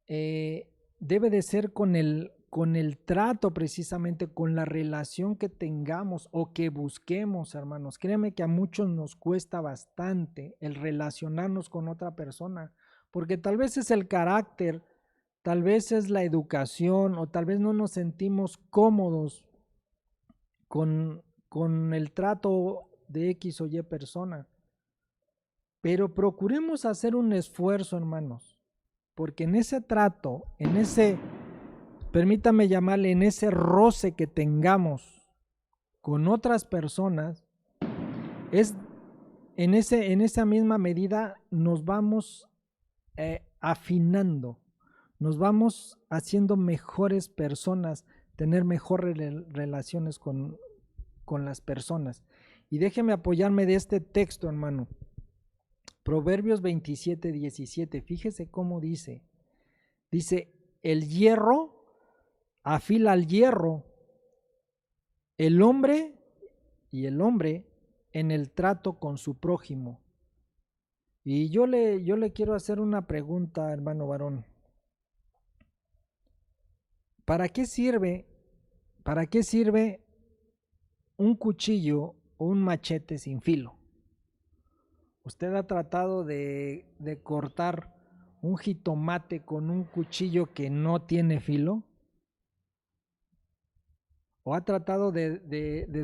Debe de ser con el trato, precisamente con la relación que tengamos o que busquemos, hermanos. Créanme que a muchos nos cuesta bastante el relacionarnos con otra persona, porque tal vez es el carácter, tal vez es la educación, o tal vez no nos sentimos cómodos con el trato de X o Y persona. Pero procuremos hacer un esfuerzo, hermanos, porque en ese trato, permítame llamarle, en ese roce que tengamos con otras personas, en esa misma medida nos vamos afinando, nos vamos haciendo mejores personas, tener mejores relaciones con las personas. Y déjeme apoyarme de este texto, hermano. Proverbios 27, 17. Fíjese cómo dice. Dice, el hierro afila al hierro, el hombre en el trato con su prójimo. Y yo le quiero hacer una pregunta, hermano varón. ¿Para qué sirve un cuchillo o un machete sin filo? ¿Usted ha tratado de cortar un jitomate con un cuchillo que no tiene filo? ¿O ha tratado de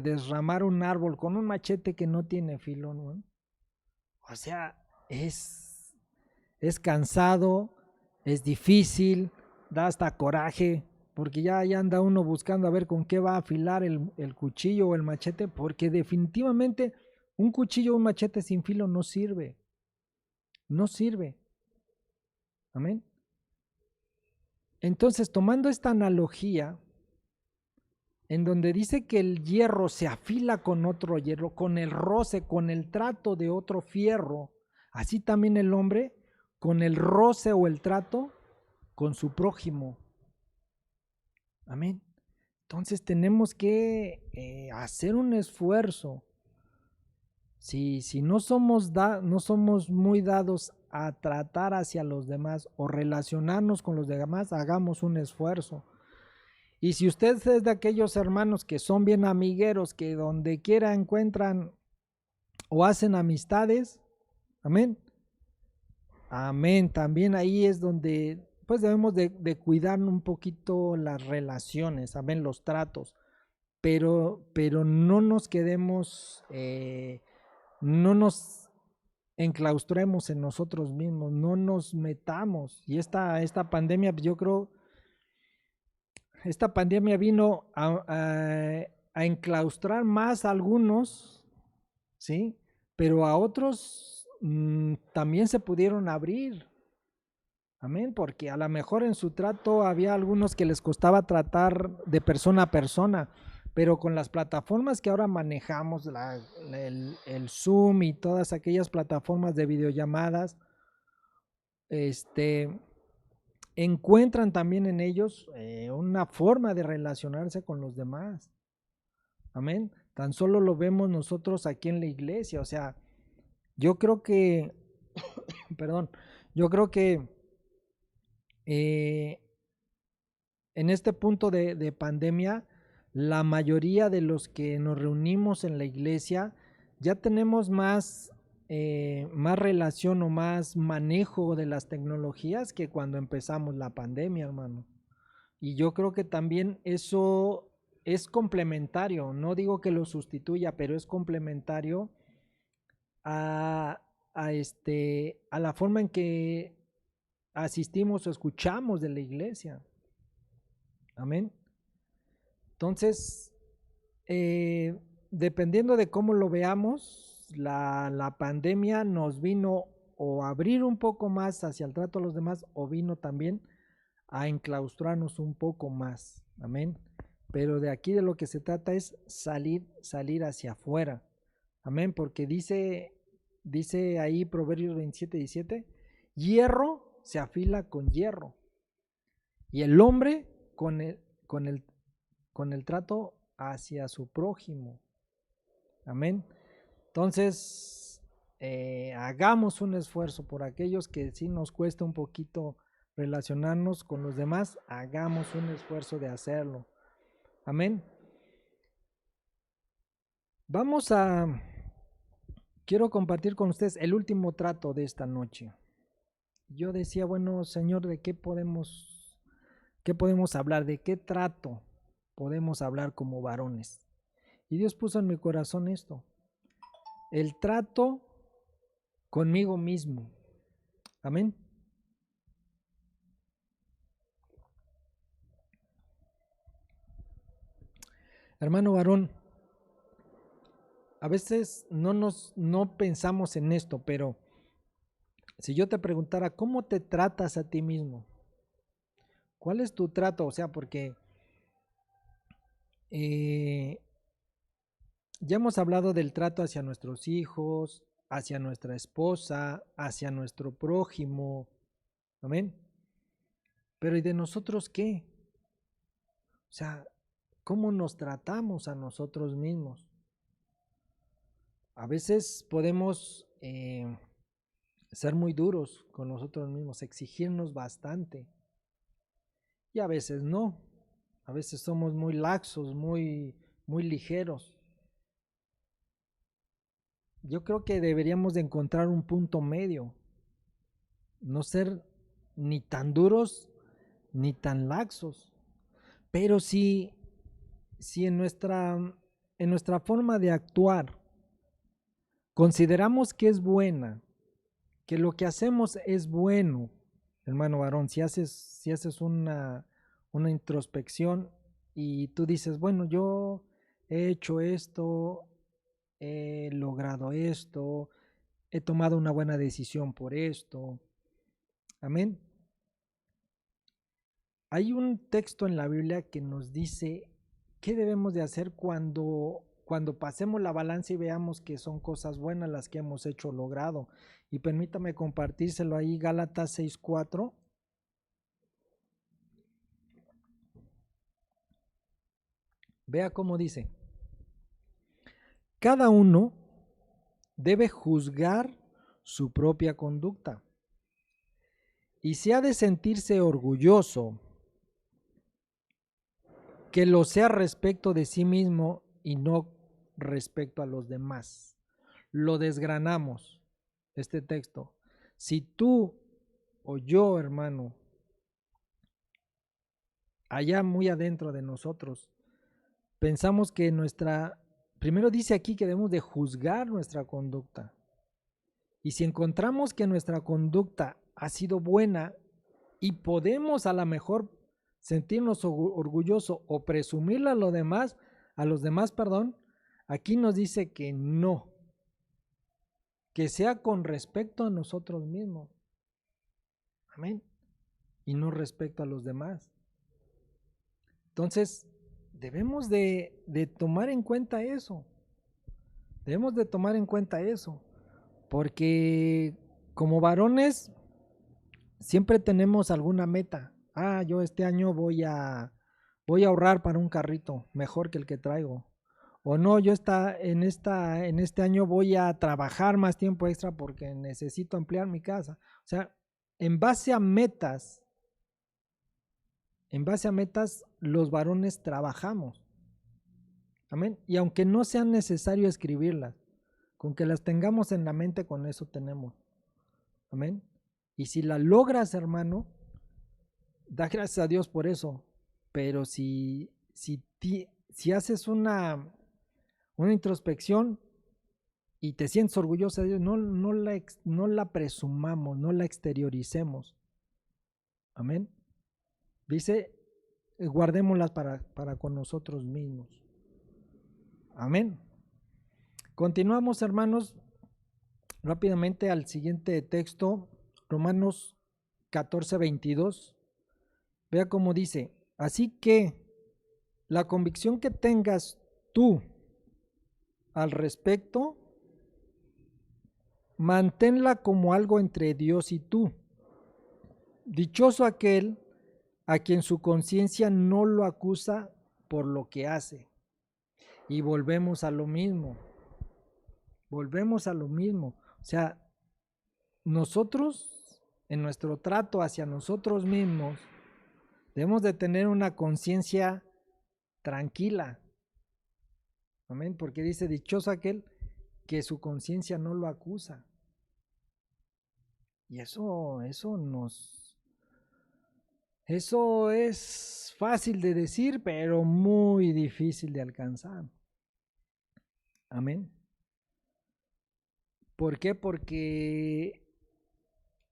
desramar un árbol con un machete que no tiene filo, ¿no? O sea, es cansado, es difícil, da hasta coraje, porque ya anda uno buscando a ver con qué va a afilar el cuchillo o el machete, porque definitivamente un cuchillo o un machete sin filo no sirve. No sirve. Amén. Entonces, tomando esta analogía, en donde dice que el hierro se afila con otro hierro, con el roce, con el trato de otro fierro, así también el hombre con el roce o el trato con su prójimo. Amén. Entonces tenemos que hacer un esfuerzo. Si no somos muy dados a tratar hacia los demás o relacionarnos con los demás, hagamos un esfuerzo. Y si usted es de aquellos hermanos que son bien amigueros, que donde quiera encuentran o hacen amistades, amén. Amén. También ahí es donde pues debemos de cuidar un poquito las relaciones, amén, los tratos. Pero no nos quedemos, no nos enclaustremos en nosotros mismos, no nos metamos. Y esta pandemia, yo creo, esta pandemia vino a enclaustrar más a algunos, ¿sí? Pero a otros también se pudieron abrir. Amén, porque a lo mejor en su trato había algunos que les costaba tratar de persona a persona, pero con las plataformas que ahora manejamos, el Zoom y todas aquellas plataformas de videollamadas, encuentran también en ellos una forma de relacionarse con los demás. Amén. Tan solo lo vemos nosotros aquí en la iglesia. O sea, yo creo que, perdón, yo creo que en este punto de pandemia, la mayoría de los que nos reunimos en la iglesia ya tenemos más relación o más manejo de las tecnologías que cuando empezamos la pandemia, hermano. Y yo creo que también eso es complementario, no digo que lo sustituya, pero es complementario a la forma en que asistimos o escuchamos de la iglesia. Amén. Entonces, dependiendo de cómo lo veamos, la pandemia nos vino o a abrir un poco más hacia el trato a los demás, o vino también a enclaustrarnos un poco más. Amén. Pero de aquí de lo que se trata es salir hacia afuera. Amén. Porque dice ahí Proverbios 27, 17, hierro se afila con hierro, y el hombre con el trato hacia su prójimo. Amén. Entonces, hagamos un esfuerzo por aquellos que sí nos cuesta un poquito relacionarnos con los demás, hagamos un esfuerzo de hacerlo. Amén. Quiero compartir con ustedes el último trato de esta noche. Yo decía, bueno, Señor, ¿de qué podemos hablar? ¿De qué trato podemos hablar como varones? Y Dios puso en mi corazón esto: el trato conmigo mismo. Amén. Hermano varón, a veces no pensamos en esto, pero si yo te preguntara, ¿cómo te tratas a ti mismo? ¿Cuál es tu trato? O sea, porque ya hemos hablado del trato hacia nuestros hijos, hacia nuestra esposa, hacia nuestro prójimo. Amén. Pero ¿y de nosotros qué? O sea, ¿cómo nos tratamos a nosotros mismos? A veces podemos ser muy duros con nosotros mismos, exigirnos bastante. Y a veces no. A veces somos muy laxos, muy ligeros. Yo creo que deberíamos de encontrar un punto medio. No ser ni tan duros ni tan laxos. Pero si en nuestra forma de actuar consideramos que es buena, que lo que hacemos es bueno, hermano varón, si haces una introspección y tú dices, bueno, yo he hecho esto, he logrado esto, he tomado una buena decisión por esto, amén. Hay un texto en la Biblia que nos dice qué debemos de hacer cuando pasemos la balanza y veamos que son cosas buenas las que hemos hecho, logrado. Y permítame compartírselo ahí, Gálatas 6:4. Vea cómo dice: cada uno debe juzgar su propia conducta, y si ha de sentirse orgulloso, que lo sea respecto de sí mismo y no respecto a los demás. Lo desgranamos, este texto. Si tú o yo, hermano, allá muy adentro de nosotros, pensamos que primero dice aquí que debemos de juzgar nuestra conducta. Y si encontramos que nuestra conducta ha sido buena y podemos a lo mejor sentirnos orgullosos o presumirla a los demás, aquí nos dice que no, que sea con respecto a nosotros mismos. Amén. Y no respecto a los demás. Entonces, debemos de tomar en cuenta eso. Debemos de tomar en cuenta eso. Porque como varones siempre tenemos alguna meta. Yo este año voy a ahorrar para un carrito mejor que el que traigo. O no, yo en este año voy a trabajar más tiempo extra porque necesito ampliar mi casa. O sea, en base a metas, los varones trabajamos. Amén. Y aunque no sea necesario escribirlas, con que las tengamos en la mente, con eso tenemos. Amén. Y si la logras, hermano, da gracias a Dios por eso. Pero si haces una introspección y te sientes orgulloso de Dios, no la presumamos, no la exterioricemos. Amén. Dice, guardémoslas para con nosotros mismos. Amén. Continuamos, hermanos, rápidamente al siguiente texto, Romanos 14:22. Vea cómo dice: así que la convicción que tengas tú al respecto, manténla como algo entre Dios y tú. Dichoso aquel a quien su conciencia no lo acusa por lo que hace. Y volvemos a lo mismo. O sea, nosotros, en nuestro trato hacia nosotros mismos, debemos de tener una conciencia tranquila. Amén, porque dice, dichoso aquel que su conciencia no lo acusa. Y eso es fácil de decir, pero muy difícil de alcanzar. Amén. ¿Por qué? Porque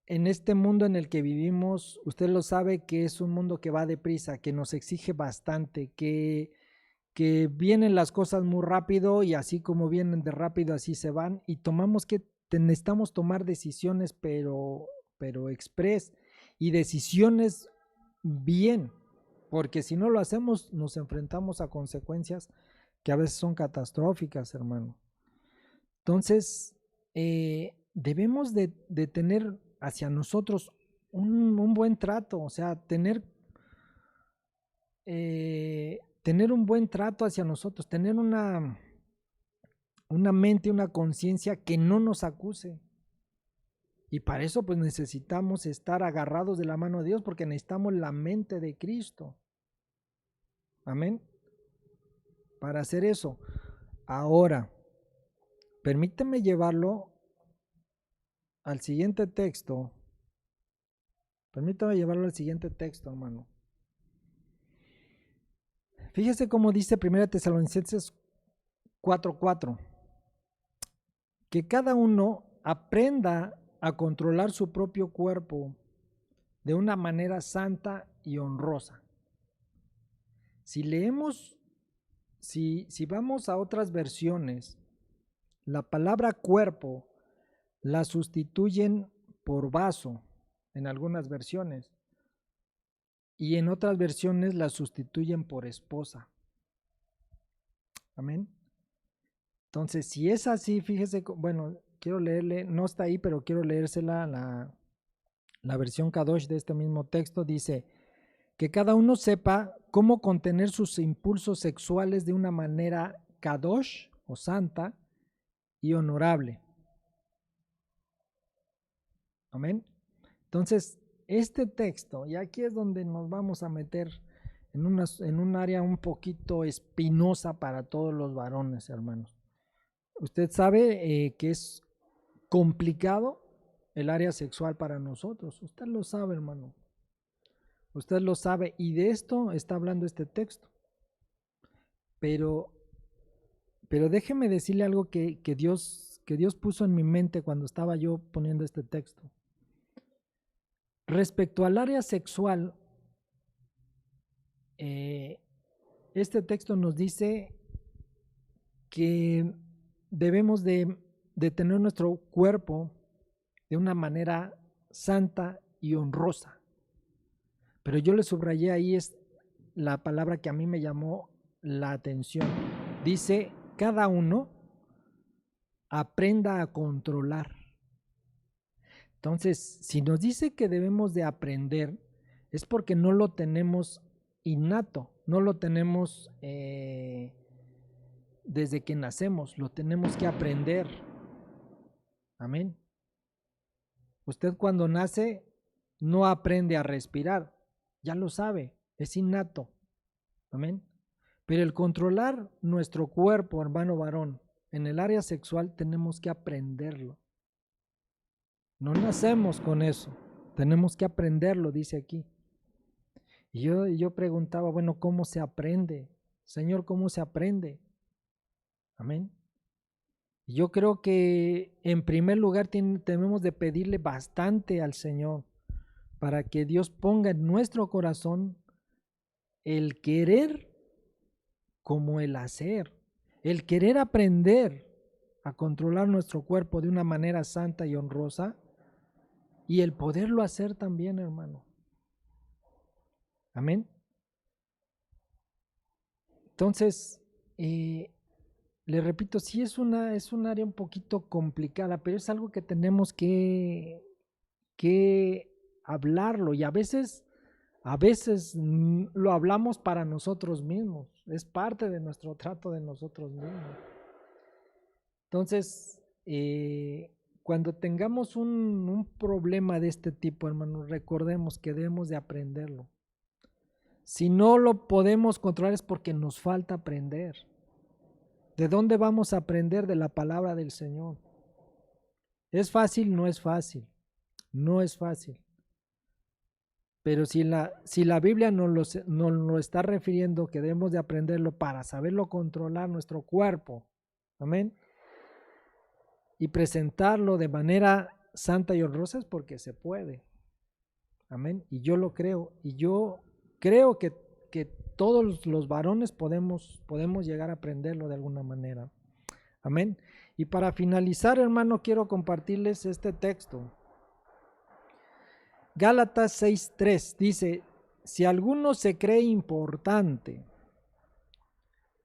en este mundo en el que vivimos, usted lo sabe, que es un mundo que va deprisa, que nos exige bastante, que vienen las cosas muy rápido y así como vienen de rápido, así se van, y necesitamos tomar decisiones, pero express, y decisiones bien. porque si no lo hacemos nos enfrentamos a consecuencias que a veces son catastróficas, hermano. Entonces, debemos de tener hacia nosotros un buen trato, o sea, tener un buen trato hacia nosotros, tener una mente, una conciencia que no nos acuse. Y para eso pues necesitamos estar agarrados de la mano de Dios, porque necesitamos la mente de Cristo. Amén. Para hacer eso. Ahora, permíteme llevarlo al siguiente texto. Permítame llevarlo al siguiente texto, hermano. Fíjese cómo dice 1 Tesalonicenses 4:4. Que cada uno aprenda a controlar su propio cuerpo de una manera santa y honrosa. Si leemos, si vamos a otras versiones, la palabra cuerpo la sustituyen por vaso en algunas versiones y en otras versiones la sustituyen por esposa. Amén. Entonces, si es así, fíjese, bueno, quiero leerle, no está ahí, pero quiero leérsela, la versión Kadosh de este mismo texto. Dice que cada uno sepa cómo contener sus impulsos sexuales de una manera Kadosh o santa y honorable. Amén. Entonces, este texto, y aquí es donde nos vamos a meter en un área un poquito espinosa para todos los varones, hermanos. Usted sabe que es complicado el área sexual para nosotros. Usted lo sabe, hermano. Usted lo sabe, y de esto está hablando este texto. Pero déjeme decirle algo que Dios puso en mi mente cuando estaba yo poniendo este texto. Respecto al área sexual, este texto nos dice que debemos de tener nuestro cuerpo de una manera santa y honrosa. Pero yo le subrayé ahí es la palabra que a mí me llamó la atención. Dice, cada uno aprenda a controlar. Entonces, si nos dice que debemos de aprender, es porque no lo tenemos innato, no lo tenemos desde que nacemos, lo tenemos que aprender. Amén. Usted cuando nace no aprende a respirar, ya lo sabe, es innato. Amén. Pero el controlar nuestro cuerpo, hermano varón, en el área sexual tenemos que aprenderlo. No nacemos con eso, tenemos que aprenderlo, dice aquí. Y yo preguntaba, bueno, ¿cómo se aprende? Señor, ¿cómo se aprende? Amén. Yo creo que en primer lugar tenemos de pedirle bastante al Señor para que Dios ponga en nuestro corazón el querer como el hacer, el querer aprender a controlar nuestro cuerpo de una manera santa y honrosa y el poderlo hacer también, hermano. Amén. Entonces, le repito, sí es un área un poquito complicada, pero es algo que tenemos que hablarlo, y a veces lo hablamos para nosotros mismos, es parte de nuestro trato de nosotros mismos. Entonces, cuando tengamos un problema de este tipo, hermanos, recordemos que debemos de aprenderlo. Si no lo podemos controlar es porque nos falta aprender. ¿De dónde vamos a aprender? De la palabra del Señor. ¿Es fácil? No es fácil. No es fácil. Pero si la Biblia nos lo está refiriendo que debemos de aprenderlo para saberlo controlar nuestro cuerpo, amén, y presentarlo de manera santa y honrosa, es porque se puede, amén, y yo lo creo, y yo creo que todos los varones podemos llegar a aprenderlo de alguna manera, amén. Y para finalizar, hermano, quiero compartirles este texto. Gálatas 6:3 dice, si alguno se cree importante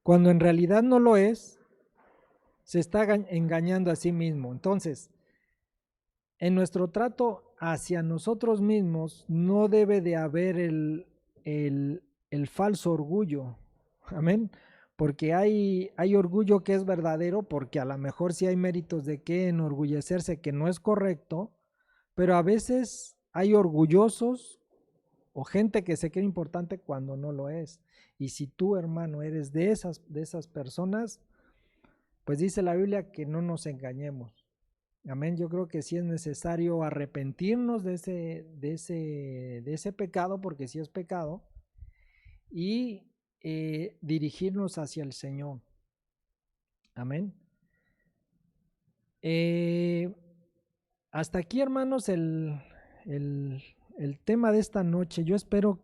cuando en realidad no lo es, se está engañando a sí mismo. Entonces, en nuestro trato hacia nosotros mismos no debe de haber el falso orgullo. Amén. Porque hay orgullo que es verdadero, porque a lo mejor sí hay méritos de que enorgullecerse, que no es correcto, pero a veces hay orgullosos o gente que se cree importante cuando no lo es. Y si tú, hermano, eres de esas personas, pues dice la Biblia que no nos engañemos. Amén. Yo creo que sí es necesario arrepentirnos de ese pecado, porque sí es pecado, y dirigirnos hacia el Señor. Amén. Hasta aquí, hermanos, el tema de esta noche. Yo espero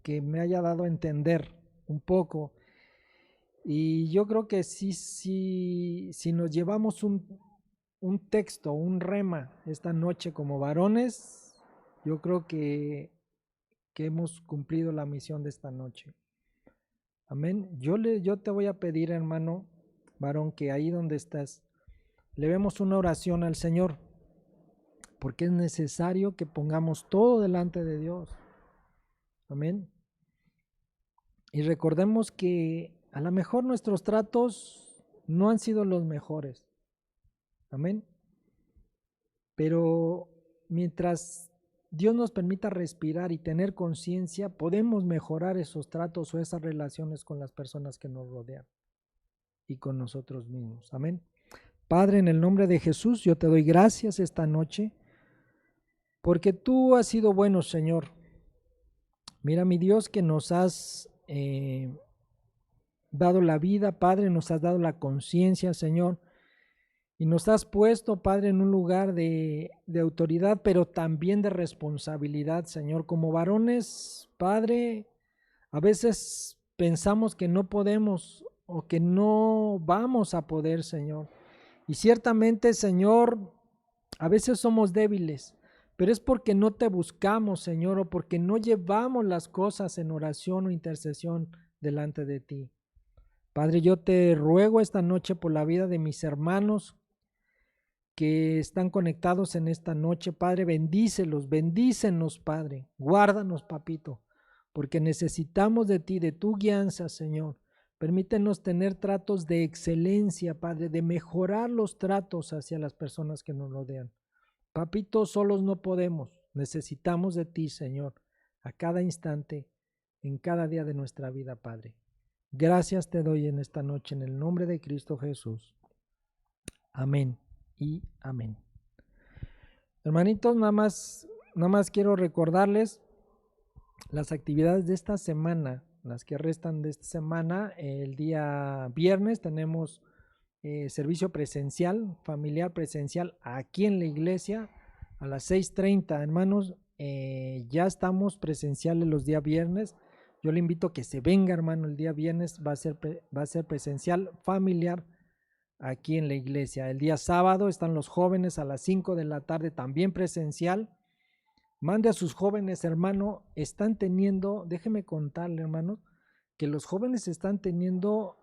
que me haya dado a entender un poco. Y yo creo que si nos llevamos un texto, un rema esta noche como varones, yo creo que hemos cumplido la misión de esta noche. Amén. Yo te voy a pedir, hermano varón, que ahí donde estás, levemos una oración al Señor, porque es necesario que pongamos todo delante de Dios. Amén. Y recordemos que a lo mejor nuestros tratos no han sido los mejores. Amén. Pero mientras Dios nos permita respirar y tener conciencia, podemos mejorar esos tratos o esas relaciones con las personas que nos rodean y con nosotros mismos. Amén. Padre, en el nombre de Jesús, yo te doy gracias esta noche, porque tú has sido bueno, Señor. Mira, mi Dios, que nos has dado la vida, Padre, nos has dado la conciencia, Señor, y nos has puesto, Padre, en un lugar de autoridad, pero también de responsabilidad, Señor. Como varones, Padre, a veces pensamos que no podemos o que no vamos a poder, Señor. Y ciertamente, Señor, a veces somos débiles, pero es porque no te buscamos, Señor, o porque no llevamos las cosas en oración o intercesión delante de ti. Padre, yo te ruego esta noche por la vida de mis hermanos que están conectados en esta noche. Padre, bendícenos, Padre, guárdanos, papito, porque necesitamos de ti, de tu guianza, Señor. Permítenos tener tratos de excelencia, Padre, de mejorar los tratos hacia las personas que nos rodean. Papito, solos no podemos, necesitamos de ti, Señor, a cada instante, en cada día de nuestra vida, Padre. Gracias te doy en esta noche, en el nombre de Cristo Jesús. Amén y amén. Hermanitos, nada más quiero recordarles las actividades de esta semana, las que restan de esta semana. El día viernes tenemos servicio presencial, familiar presencial, aquí en la iglesia a las 6:30. Hermanos, ya estamos presenciales los días viernes. Yo le invito a que se venga, hermano, el día viernes va a ser presencial, familiar, aquí en la iglesia. El día sábado están los jóvenes a las 5 de la tarde, también presencial. Mande a sus jóvenes, hermano, están teniendo, déjeme contarle, hermano, que los jóvenes están teniendo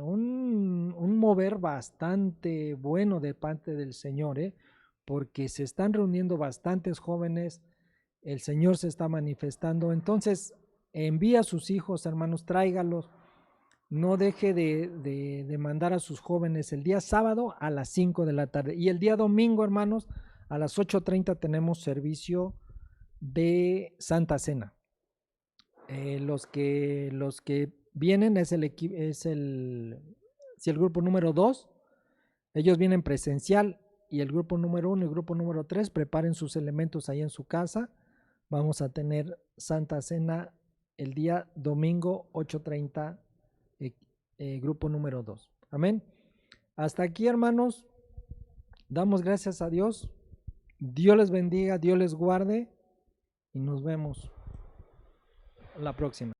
un mover bastante bueno de parte del Señor, porque se están reuniendo bastantes jóvenes, el Señor se está manifestando. Entonces, envía a sus hijos, hermanos, tráigalos, no deje de mandar a sus jóvenes el día sábado a las 5 de la tarde. Y el día domingo, hermanos, a las 8:30 tenemos servicio de Santa Cena. Los que vienen es el grupo número 2, ellos vienen presencial, y el grupo número 1 y el grupo número 3 preparen sus elementos ahí en su casa. Vamos a tener Santa Cena el día domingo 8:30, grupo número 2. Amén. Hasta aquí, hermanos, damos gracias a Dios. Dios les bendiga, Dios les guarde y nos vemos la próxima.